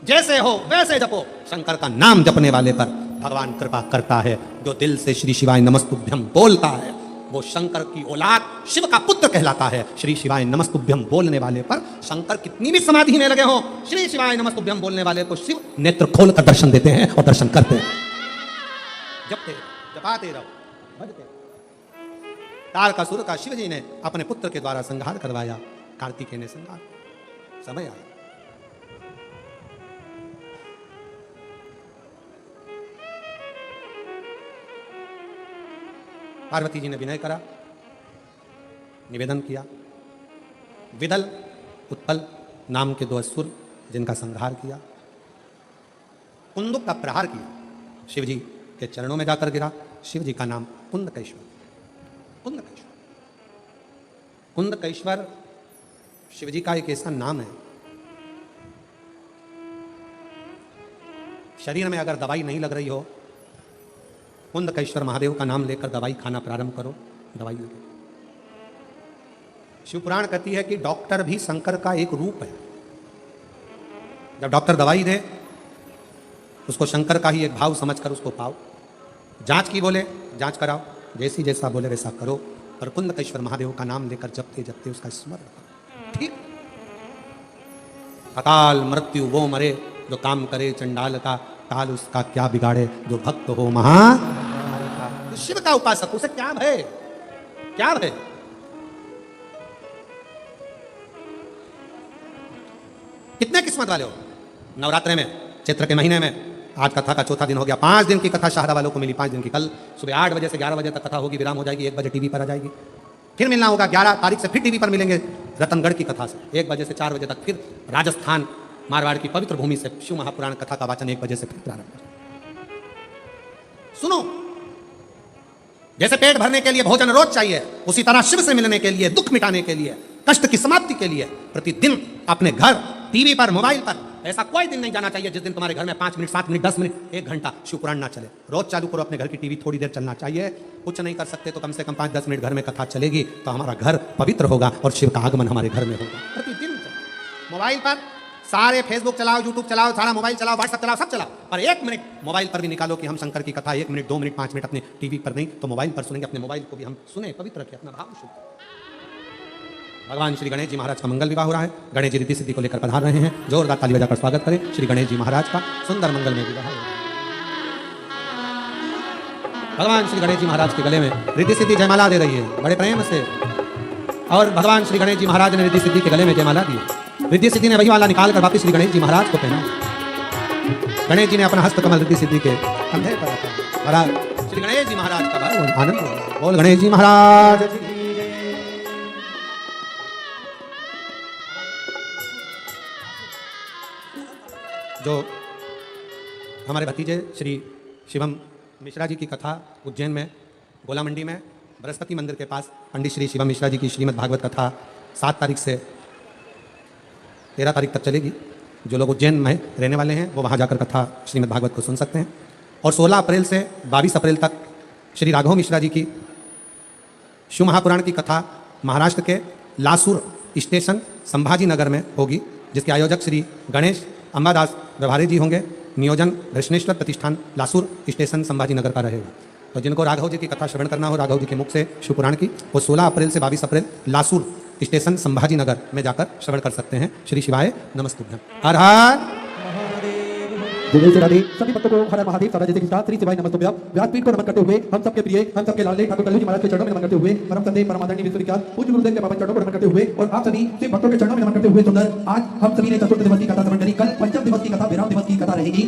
जैसे हो वैसे जपो। शंकर का नाम जपने वाले पर भगवान कृपा करता है। जो दिल से श्री शिवाय नमस्तुभ्यम बोलता है वो शंकर की औलाद शिव का पुत्र कहलाता है। श्री शिवाय नमस्तुभ्यम बोलने वाले पर शंकर कितनी भी समाधि में लगे हो, श्री शिवाय नमस्तुभ्यम बोलने वाले को शिव नेत्र खोल कर दर्शन देते हैं और दर्शन करते हैं। जपते जपाते रहो, भजते रहो। तारकासुर का शिव जी ने अपने पुत्र के द्वारा संहार करवाया, कार्तिकेय ने संहार। समय आया, पार्वती जी ने विनय करा, निवेदन किया। विदल उत्पल नाम के 2 असुर जिनका संहार किया। कुंदुक का प्रहार किया, शिव जी के चरणों में जाकर गिरा। शिव जी का नाम कुंदकेश्वर। कुंदकेश्वर कुंदकेश्वर शिव जी का एक ऐसा नाम है, शरीर में अगर दवाई नहीं लग रही हो, कुंदकेश्वर महादेव का नाम लेकर दवाई खाना प्रारंभ करो, दवाई लगे। शिव पुराण कहती है कि डॉक्टर भी शंकर का एक रूप है। जब डॉक्टर दवाई दे, उसको शंकर का ही एक भाव समझकर उसको पाओ। जांच की बोले जांच कराओ, जैसी जैसा बोले वैसा करो, पर कुंदकेश्वर महादेव का नाम लेकर जपते जपते उसका स्मरण करो। ठीक, अकाल मृत्यु वो मरे जो काम करे चंडाल का, काल उसका क्या बिगाड़े जो भक्त हो तो शिव का उपासक, उसे क्या भय, क्या भय। कितने किस्मत वाले हो। नवरात्रे में, चैत्र के महीने में, आज कथा का चौथा दिन हो गया। 5 दिन की कथा शाहरा वालों को मिली, 5 दिन की। कल सुबह 8 बजे से 11 बजे तक कथा होगी, विराम हो जाएगी, 1 बजे टीवी पर आ जाएगी। फिर मिलना होगा 11 तारीख से, फिर टीवी पर मिलेंगे रतनगढ़ की कथा से 1 बजे से 4 बजे तक। फिर राजस्थान मारवाड़ की पवित्र भूमि से शिव महापुराण कथा का वाचन 1 बजे से फिर प्रारंभ। सुनो, जैसे पेट भरने के लिए भोजन रोज चाहिए, उसी तरह शिव से मिलने के लिए, दुख मिटाने के लिए, कष्ट की समाप्ति के लिए प्रतिदिन अपने घर, टीवी पर, मोबाइल पर, ऐसा कोई दिन नहीं जाना चाहिए जिस दिन तुम्हारे घर में 5 मिनट, 7 मिनट, 10 मिनट, 1 घंटा शिव पुराण ना चले। रोज चालू करो अपने घर की टीवी, थोड़ी देर चलना चाहिए। कुछ नहीं कर सकते तो कम से कम 5-10 मिनट घर में कथा चलेगी तो हमारा घर पवित्र होगा और शिव का आगमन हमारे घर में होगा। प्रतिदिन मोबाइल पर सारे फेसबुक चलाओ, यूट्यूब चलाओ, सारा मोबाइल चलाओ, व्हाट्सएप चलाओ, सब चलाओ, पर 1 मिनट मोबाइल पर भी निकालो कि हम शंकर की कथा 1 मिनट, 2 मिनट, 5 मिनट अपने टीवी पर नहीं तो मोबाइल पर सुनेंगे। अपने मोबाइल को भी हम सुने, पवित्र रखें, अपना भाव शुद्ध। भगवान श्री गणेश जी महाराज का मंगल विवाह हो रहा है। गणेश जी रिद्धि सिद्धि को लेकर पधार रहे हैं। जोरदार ताली बजाकर स्वागत करें श्री गणेश जी महाराज का। सुंदर मंगल में विवाह हो रहा है। भगवान श्री गणेश जी महाराज के गले में रिद्धि सिद्धि जयमाला दे रही है बड़े प्रेम से, और भगवान श्री गणेश जी महाराज ने रिद्धि सिद्धि के गले में जयमाला दी। रिद्धि सिद्धि ने वही माला निकाल कर वापिस श्री गणेश जी महाराज को पहना। गणेश जी ने अपना हस्त कमल रिद्धि सिद्धि के कंधे पर रखा। महाराज श्री गणेश जी महाराज का आनंद हो। बोल गणेश जी महाराज। जो हमारे भतीजे श्री शिवम मिश्रा जी की कथा उज्जैन में गोला मंडी में बृहस्पति मंदिर के पास पंडित श्री शिवम मिश्रा जी की श्रीमद् भागवत कथा 7 तारीख से 13 तारीख तक चलेगी। जो लोग उज्जैन में रहने वाले हैं वो वहाँ जाकर कथा श्रीमद् भागवत को सुन सकते हैं। और 16 अप्रैल से 22 अप्रैल तक श्री राघव मिश्रा जी की शिव महापुराण की कथा महाराष्ट्र के लासूर स्टेशन संभाजी नगर में होगी, जिसके आयोजक श्री गणेश अंबादास व्यवहारे जी होंगे। नियोजन कृष्णेश्वर प्रतिष्ठान लासूर स्टेशन संभाजी नगर का रहेगा। तो जिनको राघव जी की कथा श्रवण करना हो राघव जी के मुख से शिव पुराण की, वो 16 अप्रैल से 22 अप्रैल लासूर स्टेशन संभाजी नगर में जाकर श्रवण कर सकते हैं। श्री शिवाय नमस्तुभ्यम। हर हर जय जय श्री राधे। सभी भक्तों को हर हर महादेव सदा जैसे कृष्णा श्री शिवाय नमस्तुभ्यम। व्यासपीठ को नमन करते हुए हम सबके प्रिय, हम सबके लाले ठाकुर कल्लू जी महाराज के चरणों में नमन करते हुए, परम संदेह परम आदरणीय विश्वविख्यात पूज्य गुरुदेव के पावन चरणों को नमन करते हुए और आप सभी शिव भक्तों के चरणों में नमन करते हुए सुंदर आज हम सभी ने चतुर्थ दिवस की कथा श्रवण करी। कल पंचम दिवस की कथा, विराम दिवस की कथा रहेगी।